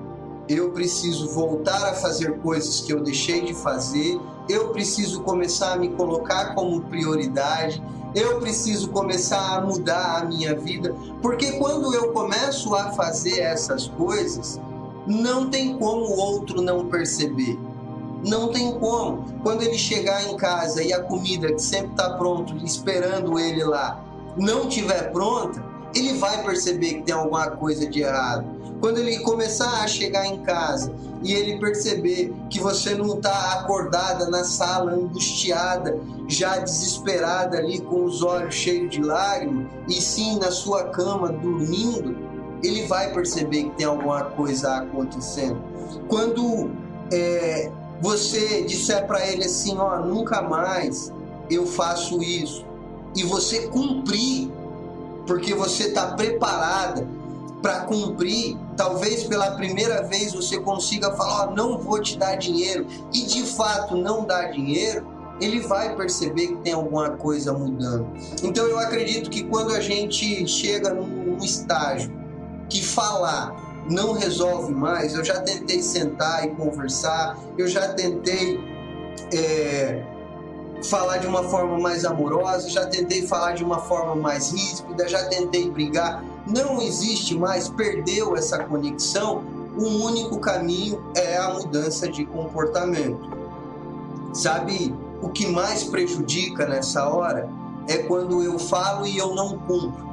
Eu preciso voltar a fazer coisas que eu deixei de fazer, eu preciso começar a me colocar como prioridade, eu preciso começar a mudar a minha vida, porque quando eu começo a fazer essas coisas, não tem como o outro não perceber. Não tem como. Quando ele chegar em casa e a comida que sempre está pronta, esperando ele lá, não estiver pronta, ele vai perceber que tem alguma coisa de errado. Quando ele começar a chegar em casa e ele perceber que você não está acordada na sala, angustiada, já desesperada ali com os olhos cheios de lágrimas, e sim na sua cama dormindo, ele vai perceber que tem alguma coisa acontecendo. Quando você disser para ele assim, ó, nunca mais eu faço isso, e você cumprir, porque você está preparada para cumprir, talvez pela primeira vez você consiga falar, ó, não vou te dar dinheiro, e de fato não dar dinheiro, ele vai perceber que tem alguma coisa mudando. Então eu acredito que quando a gente chega num estágio que falar não resolve mais, eu já tentei sentar e conversar, eu já tentei falar de uma forma mais amorosa, já tentei falar de uma forma mais ríspida, já tentei brigar, não existe mais, perdeu essa conexão, o único caminho é a mudança de comportamento. Sabe, o que mais prejudica nessa hora é quando eu falo e eu não cumpro.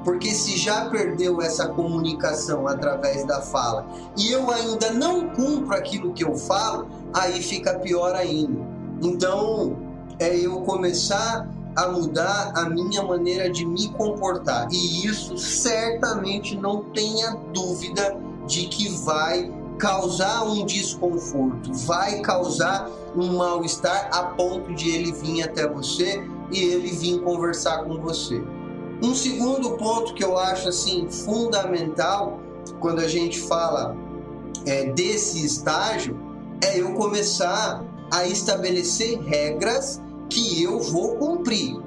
Porque se já perdeu essa comunicação através da fala e eu ainda não cumpro aquilo que eu falo, aí fica pior ainda. Então, é eu começar a mudar a minha maneira de me comportar. E isso certamente não tenha dúvida de que vai causar um desconforto, vai causar um mal-estar a ponto de ele vir até você e ele vir conversar com você. Um segundo ponto que eu acho assim fundamental quando a gente fala desse estágio é eu começar a estabelecer regras que eu vou cumprir.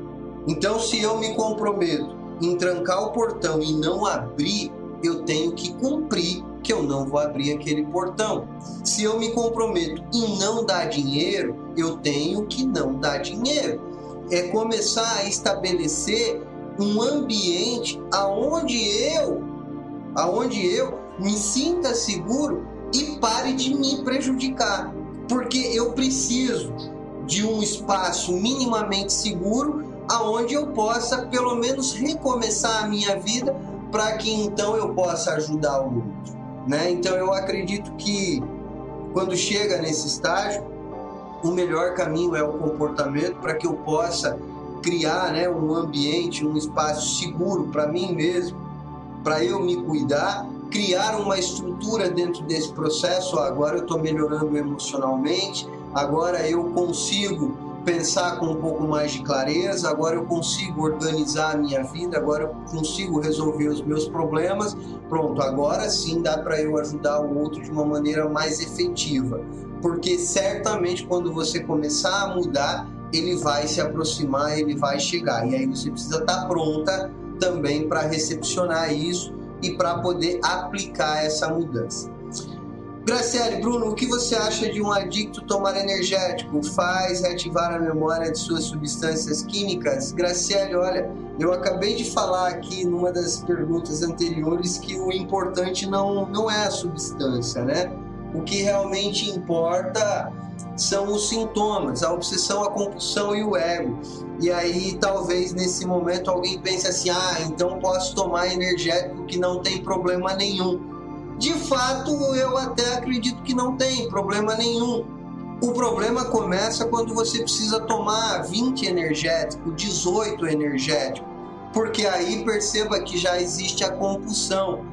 Então, se eu me comprometo em trancar o portão e não abrir, eu tenho que cumprir que eu não vou abrir aquele portão. Se eu me comprometo em não dar dinheiro, eu tenho que não dar dinheiro. É começar a estabelecer um ambiente aonde eu me sinta seguro e pare de me prejudicar, porque eu preciso de um espaço minimamente seguro aonde eu possa pelo menos recomeçar a minha vida para que então eu possa ajudar o outro, né? Então eu acredito que quando chega nesse estágio, o melhor caminho é o comportamento para que eu possa criar, né, um ambiente, um espaço seguro para mim mesmo, para eu me cuidar, criar uma estrutura dentro desse processo. Agora eu estou melhorando emocionalmente, agora eu consigo pensar com um pouco mais de clareza, agora eu consigo organizar a minha vida, agora eu consigo resolver os meus problemas. Pronto, agora sim dá para eu ajudar o outro de uma maneira mais efetiva, porque certamente quando você começar a mudar, ele vai se aproximar, ele vai chegar, e aí você precisa estar pronta também para recepcionar isso e para poder aplicar essa mudança. Graciele, Bruno, o que você acha de um adicto tomar energético? Faz reativar a memória de suas substâncias químicas? Graciele, olha, eu acabei de falar aqui numa das perguntas anteriores que o importante não é a substância, né? O que realmente importa são os sintomas, a obsessão, a compulsão e o ego. E aí talvez nesse momento alguém pense assim, então posso tomar energético que não tem problema nenhum. De fato, eu até acredito que não tem problema nenhum. O problema começa quando você precisa tomar 20 energéticos, 18 energéticos, porque aí perceba que já existe a compulsão.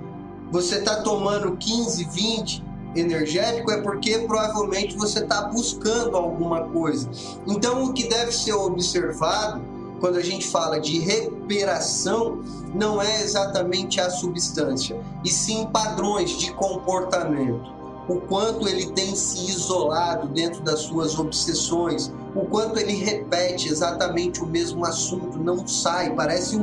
Você está tomando 15, 20 energético é porque provavelmente você está buscando alguma coisa. Então o que deve ser observado quando a gente fala de recuperação, não é exatamente a substância, e sim padrões de comportamento. O quanto ele tem se isolado dentro das suas obsessões, o quanto ele repete exatamente o mesmo assunto, não sai, parece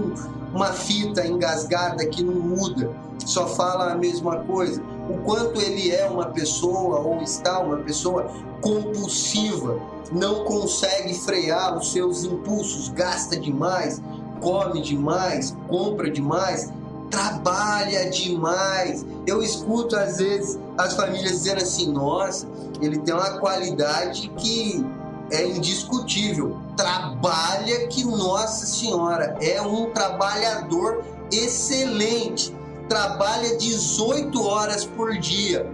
uma fita engasgada que não muda, só fala a mesma coisa. O quanto ele é uma pessoa, ou está uma pessoa compulsiva, não consegue frear os seus impulsos, gasta demais, come demais, compra demais, trabalha demais. Eu escuto às vezes as famílias dizendo assim: nossa, ele tem uma qualidade que é indiscutível, trabalha que, nossa senhora, é um trabalhador excelente, trabalha 18 horas por dia.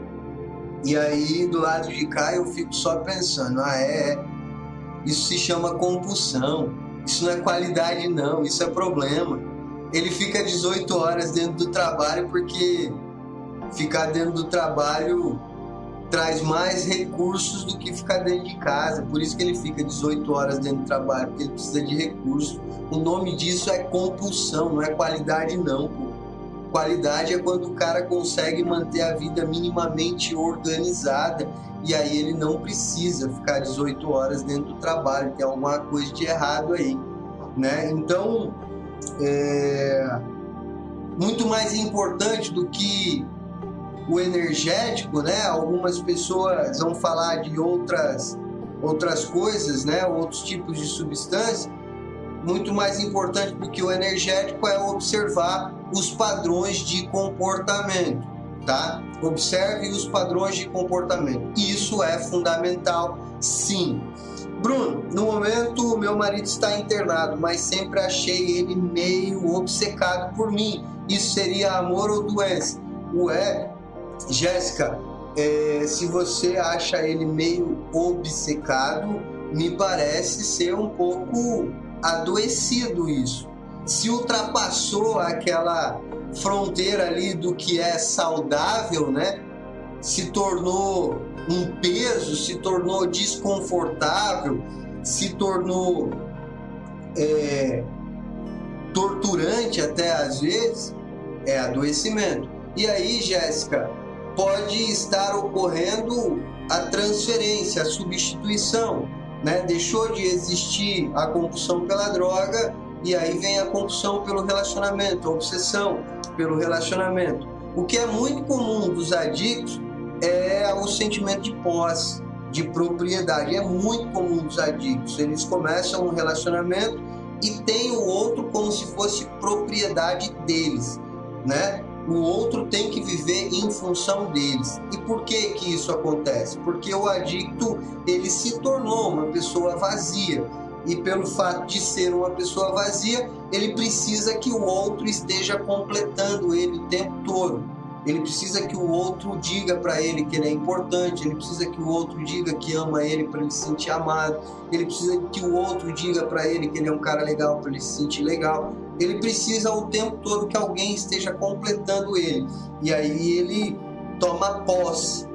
E aí do lado de cá eu fico só pensando: isso se chama compulsão, isso não é qualidade não, isso é problema. Ele fica 18 horas dentro do trabalho porque ficar dentro do trabalho traz mais recursos do que ficar dentro de casa. Por isso que ele fica 18 horas dentro do trabalho, porque ele precisa de recursos. O nome disso é compulsão, não é qualidade não, pô. Qualidade é quando o cara consegue manter a vida minimamente organizada, e aí ele não precisa ficar 18 horas dentro do trabalho, tem alguma coisa de errado aí, né? Então, muito mais importante do que o energético, né? Algumas pessoas vão falar de outras coisas, né? Outros tipos de substância. Muito mais importante do que o energético é observar os padrões de comportamento, tá? Observe os padrões de comportamento. Isso é fundamental, sim. Bruno, no momento meu marido está internado, mas sempre achei ele meio obcecado por mim. Isso seria amor ou doença? Ué, Jéssica, se você acha ele meio obcecado, me parece ser um pouco adoecido isso. Se ultrapassou aquela fronteira ali do que é saudável, né? Se tornou um peso, se tornou desconfortável, se tornou torturante até às vezes, é adoecimento. E aí, Jéssica, pode estar ocorrendo a transferência, a substituição, né? Deixou de existir a compulsão pela droga e aí vem a compulsão pelo relacionamento, a obsessão pelo relacionamento. O que é muito comum dos adictos é o sentimento de posse, de propriedade. É muito comum dos adictos. Eles começam um relacionamento e tem o outro como se fosse propriedade deles, né? O outro tem que viver em função deles. E por que que isso acontece? Porque o adicto, ele se tornou uma pessoa vazia. E pelo fato de ser uma pessoa vazia, ele precisa que o outro esteja completando ele o tempo todo. Ele precisa que o outro diga para ele que ele é importante, ele precisa que o outro diga que ama ele para ele se sentir amado, ele precisa que o outro diga para ele que ele é um cara legal para ele se sentir legal. Ele precisa o tempo todo que alguém esteja completando ele. E aí ele toma posse,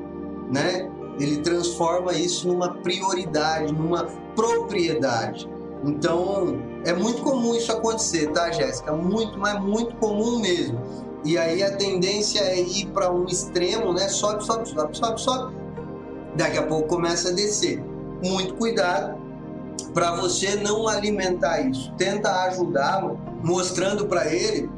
né? Ele transforma isso numa prioridade, numa propriedade. Então, é muito comum isso acontecer, tá, Jéssica? Muito, mas muito comum mesmo. E aí a tendência é ir para um extremo, né? Sobe, sobe, sobe, sobe, sobe. Daqui a pouco começa a descer. Muito cuidado para você não alimentar isso. Tenta ajudá-lo, mostrando para ele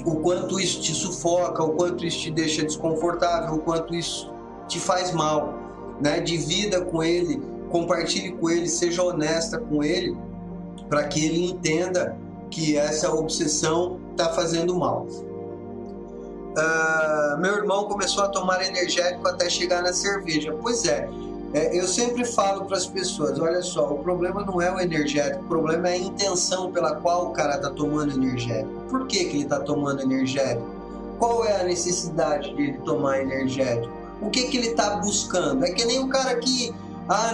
o quanto isso te sufoca, o quanto isso te deixa desconfortável, o quanto isso te faz mal, né? Divida com ele, compartilhe com ele, seja honesta com ele, para que ele entenda que essa obsessão está fazendo mal. Meu irmão começou a tomar energético até chegar na cerveja. Pois é, eu sempre falo para as pessoas, olha só, o problema não é o energético, o problema é a intenção pela qual o cara está tomando energético. Por que que ele está tomando energético? Qual é a necessidade dele tomar energético? O que que ele está buscando? É que nem o cara que,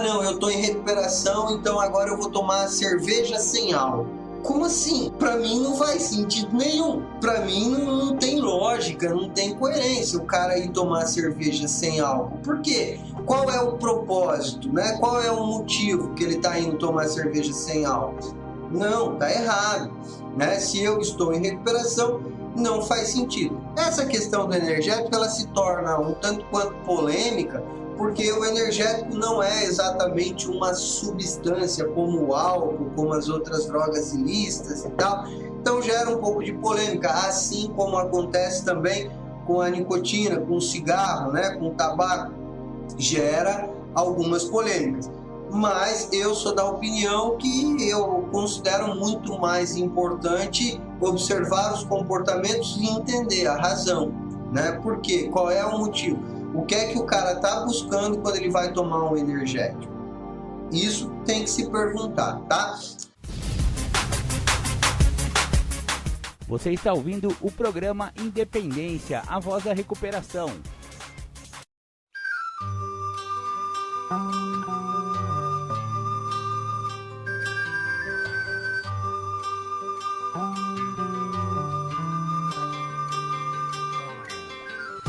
não, eu estou em recuperação, então agora eu vou tomar cerveja sem álcool. Como assim? Para mim não faz sentido nenhum. Para mim não tem lógica, não tem coerência o cara ir tomar cerveja sem álcool. Por quê? Qual é o propósito, né? Qual é o motivo que ele está indo tomar cerveja sem álcool? Não, tá errado, né? Se eu estou em recuperação, não faz sentido. Essa questão do energético, ela se torna um tanto quanto polêmica, porque o energético não é exatamente uma substância como o álcool, como as outras drogas ilícitas e tal. Então gera um pouco de polêmica, assim como acontece também com a nicotina, com o cigarro, né, com o tabaco, gera algumas polêmicas. Mas eu sou da opinião que eu considero muito mais importante observar os comportamentos e entender a razão, né? Por quê? Qual é o motivo? O que é que o cara está buscando quando ele vai tomar um energético? Isso tem que se perguntar, tá? Você está ouvindo o programa Independência, a voz da recuperação.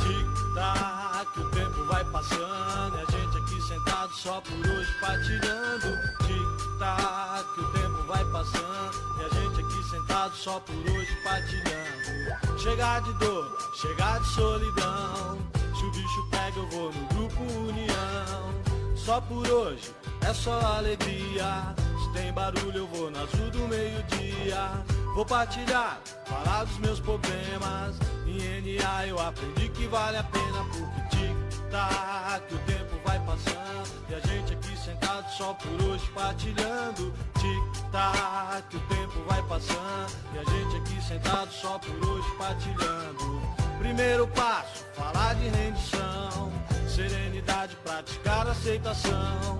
Tic-tac, o tempo vai passando e a gente aqui sentado só por hoje partilhando. Tic-tac, o tempo vai passando e a gente aqui sentado só por hoje partilhando. Chegar de dor, chegar de solidão, se o bicho pega eu vou no grupo União. Só por hoje é só alegria, se tem barulho eu vou no azul do meio-dia. Vou partilhar, falar dos meus problemas, em NA eu aprendi que vale a pena, porque tic-tac, o tempo vai passando e a gente aqui sentado só por hoje partilhando. Tic-tac, o tempo vai passando e a gente aqui sentado só por hoje partilhando. Primeiro passo, falar de rendição, serenidade, praticar aceitação.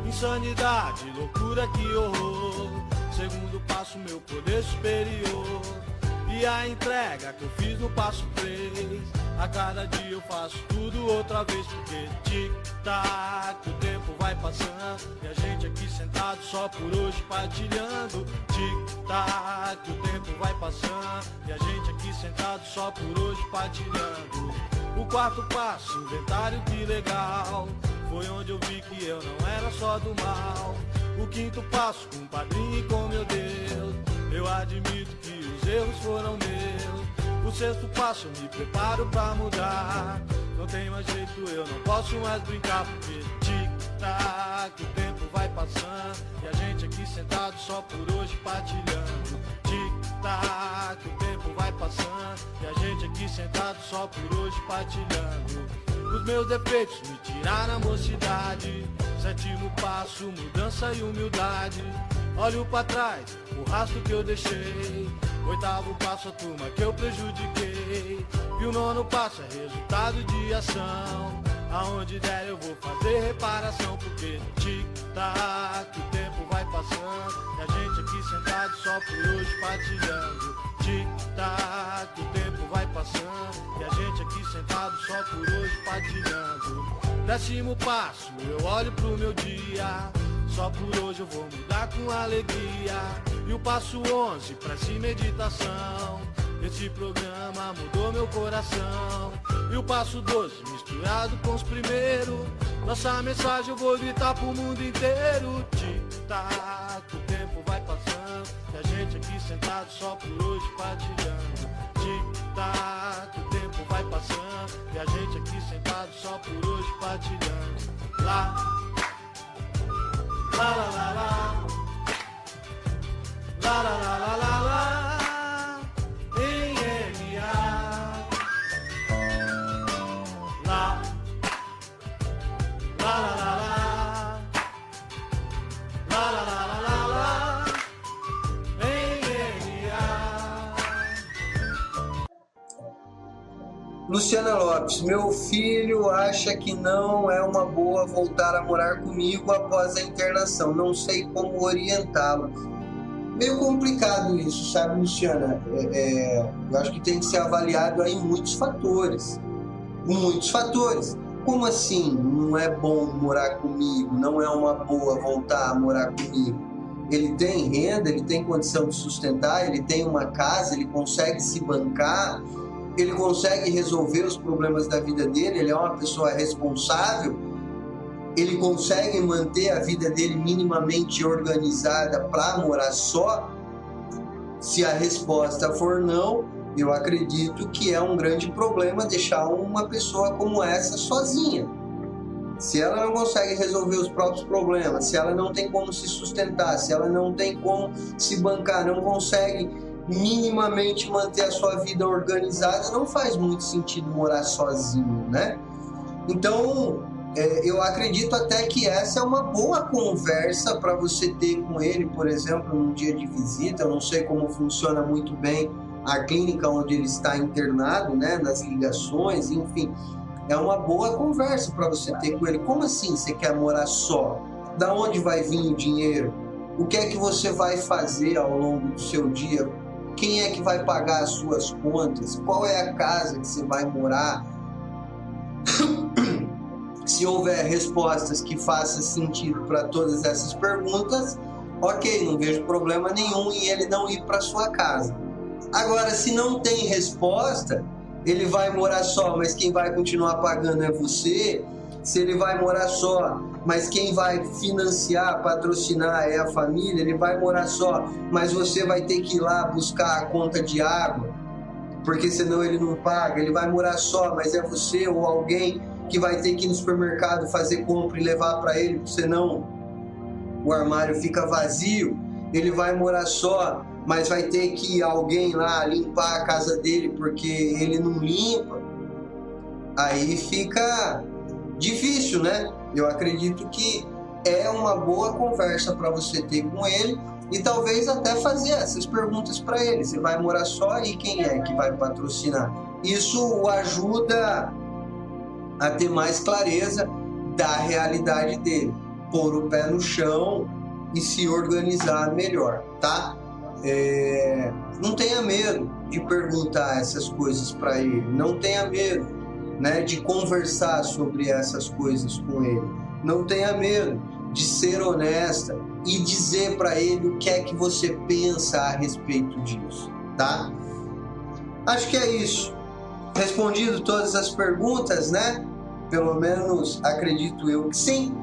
Insanidade, loucura, que horror. Segundo passo, meu poder superior. E a entrega que eu fiz no passo 3. A cada dia eu faço tudo outra vez, porque tic-tac, o tempo vai passando e a gente aqui sentado só por hoje partilhando. Tic-tac, o tempo vai passando e a gente aqui sentado só por hoje partilhando. O quarto passo, inventário, que legal, foi onde eu vi que eu não era só do mal. O quinto passo, com o padrinho e com meu Deus, eu admito que os erros foram meus. O sexto passo, eu me preparo pra mudar. Não tem mais jeito, eu não posso mais brincar, porque tic-tac, o tempo vai passando e a gente aqui sentado só por hoje partilhando. Tic-tac, o tempo vai passando e a gente aqui sentado só por hoje partilhando. Os meus defeitos me tiraram a mocidade. Sétimo passo, mudança e humildade. Olho pra trás, o rastro que eu deixei. Oitavo passo, a turma que eu prejudiquei. E o nono passo é resultado de ação. Aonde der eu vou fazer reparação, porque tic-tac, o tempo vai passando e a gente aqui sentado só por hoje partilhando. Tic-tac, o tempo vai passando e a gente aqui sentado só por hoje partilhando. Décimo passo, eu olho pro meu dia. Só por hoje eu vou mudar com alegria. E o passo 11, prece e meditação. Esse programa mudou meu coração. E o passo 12, misturado com os primeiros. Nossa mensagem eu vou gritar pro mundo inteiro. Tic-tac, o tempo vai passando e a gente aqui sentado só por hoje partilhando. Tic-tac, o tempo vai passando e a gente aqui sentado só por hoje partilhando. Lá, lá, lá, lá, lá. Lá, lá, lá, lá, lá, lá. Em NA. Lá, lá, lá, lá, lá. Lá, lá, lá, lá, lá, lá. Em NA. Luciana Lopes, meu filho acha que não é uma boa voltar a morar comigo após a internação. Não sei como orientá-lo. Meio complicado isso, sabe, Luciana? Eu acho que tem que ser avaliado aí muitos fatores. Muitos fatores. Como assim não é bom morar comigo? Não é uma boa voltar a morar comigo? Ele tem renda, ele tem condição de sustentar, ele tem uma casa, ele consegue se bancar, ele consegue resolver os problemas da vida dele, ele é uma pessoa responsável. ele consegue manter a vida dele minimamente organizada para morar só? Se a resposta for não, eu acredito que é um grande problema deixar uma pessoa como essa sozinha. Se ela não consegue resolver os próprios problemas, se ela não tem como se sustentar, se ela não tem como se bancar, não consegue minimamente manter a sua vida organizada, não faz muito sentido morar sozinho, né? Então, eu acredito até que essa é uma boa conversa para você ter com ele, por exemplo, num dia de visita. Eu não sei como funciona muito bem a clínica onde ele está internado, né, nas ligações, enfim. É uma boa conversa para você ter com ele. Como assim você quer morar só? Da onde vai vir o dinheiro? O que é que você vai fazer ao longo do seu dia? Quem é que vai pagar as suas contas? Qual é a casa que você vai morar? Se houver respostas que façam sentido para todas essas perguntas, ok, não vejo problema nenhum em ele não ir para sua casa. Agora, se não tem resposta, ele vai morar só, mas quem vai continuar pagando é você. Se ele vai morar só, mas quem vai financiar, patrocinar é a família, ele vai morar só, mas você vai ter que ir lá buscar a conta de água, porque senão ele não paga. Ele vai morar só, mas é você ou alguém que vai ter que ir no supermercado fazer compra e levar para ele, senão o armário fica vazio. Ele vai morar só, mas vai ter que alguém lá limpar a casa dele porque ele não limpa. Aí fica difícil, né? Eu acredito que é uma boa conversa para você ter com ele e talvez até fazer essas perguntas para ele. Você vai morar só e quem é que vai patrocinar? Isso o ajuda a ter mais clareza da realidade dele, pôr o pé no chão e se organizar melhor, tá? Não tenha medo de perguntar essas coisas para ele, não tenha medo, né, de conversar sobre essas coisas com ele, não tenha medo de ser honesta e dizer para ele o que é que você pensa a respeito disso, tá? Acho que é isso. Respondido todas as perguntas, né? Pelo menos acredito eu que sim.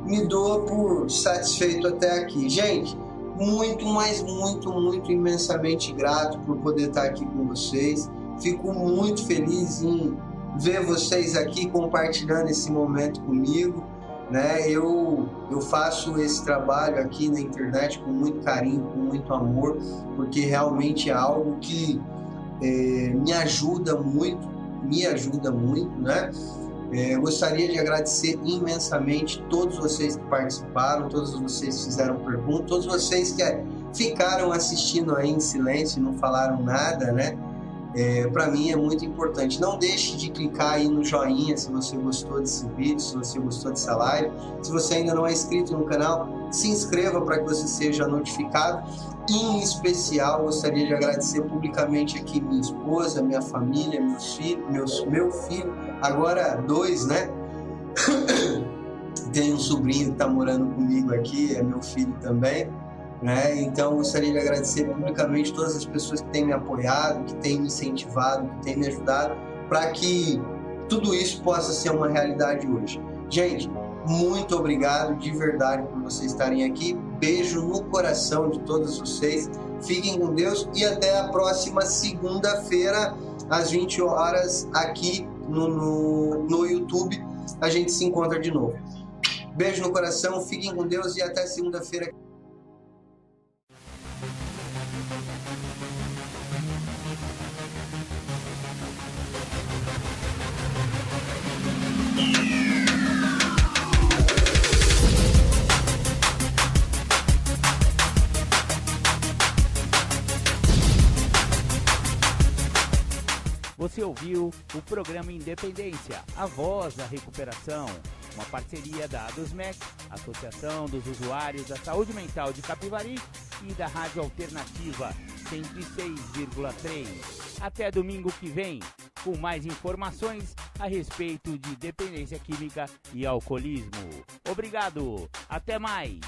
Me dou por satisfeito até aqui. Gente, muito, mas muito imensamente grato por poder estar aqui com vocês. Fico muito feliz em ver vocês aqui compartilhando esse momento comigo, né? Eu faço esse trabalho aqui na internet com muito carinho, com muito amor, porque realmente é algo que me ajuda muito, né? Eu gostaria de agradecer imensamente todos vocês que participaram, todos vocês que fizeram perguntas, todos vocês que ficaram assistindo aí em silêncio e não falaram nada, né? Para mim é muito importante. Não deixe de clicar aí no joinha se você gostou desse vídeo, se você gostou dessa live. Se você ainda não é inscrito no canal, se inscreva para que você seja notificado. Em especial, gostaria de agradecer publicamente aqui minha esposa, minha família, meus filhos, meu filho, agora 2, né? Tem um sobrinho que está morando comigo aqui, é meu filho também, né? Então, gostaria de agradecer publicamente todas as pessoas que têm me apoiado, que têm me incentivado, que têm me ajudado para que tudo isso possa ser uma realidade hoje. Gente, muito obrigado de verdade por vocês estarem aqui. Beijo no coração de todos vocês. Fiquem com Deus e até a próxima segunda-feira, às 20 horas, aqui no YouTube. A gente se encontra de novo. Beijo no coração, fiquem com Deus e até segunda-feira. Você ouviu o programa Independência, a voz da recuperação, uma parceria da ADUSMEC, Associação dos Usuários da Saúde Mental de Capivari, e da Rádio Alternativa 106,3. Até domingo que vem, com mais informações a respeito de dependência química e alcoolismo. Obrigado, até mais!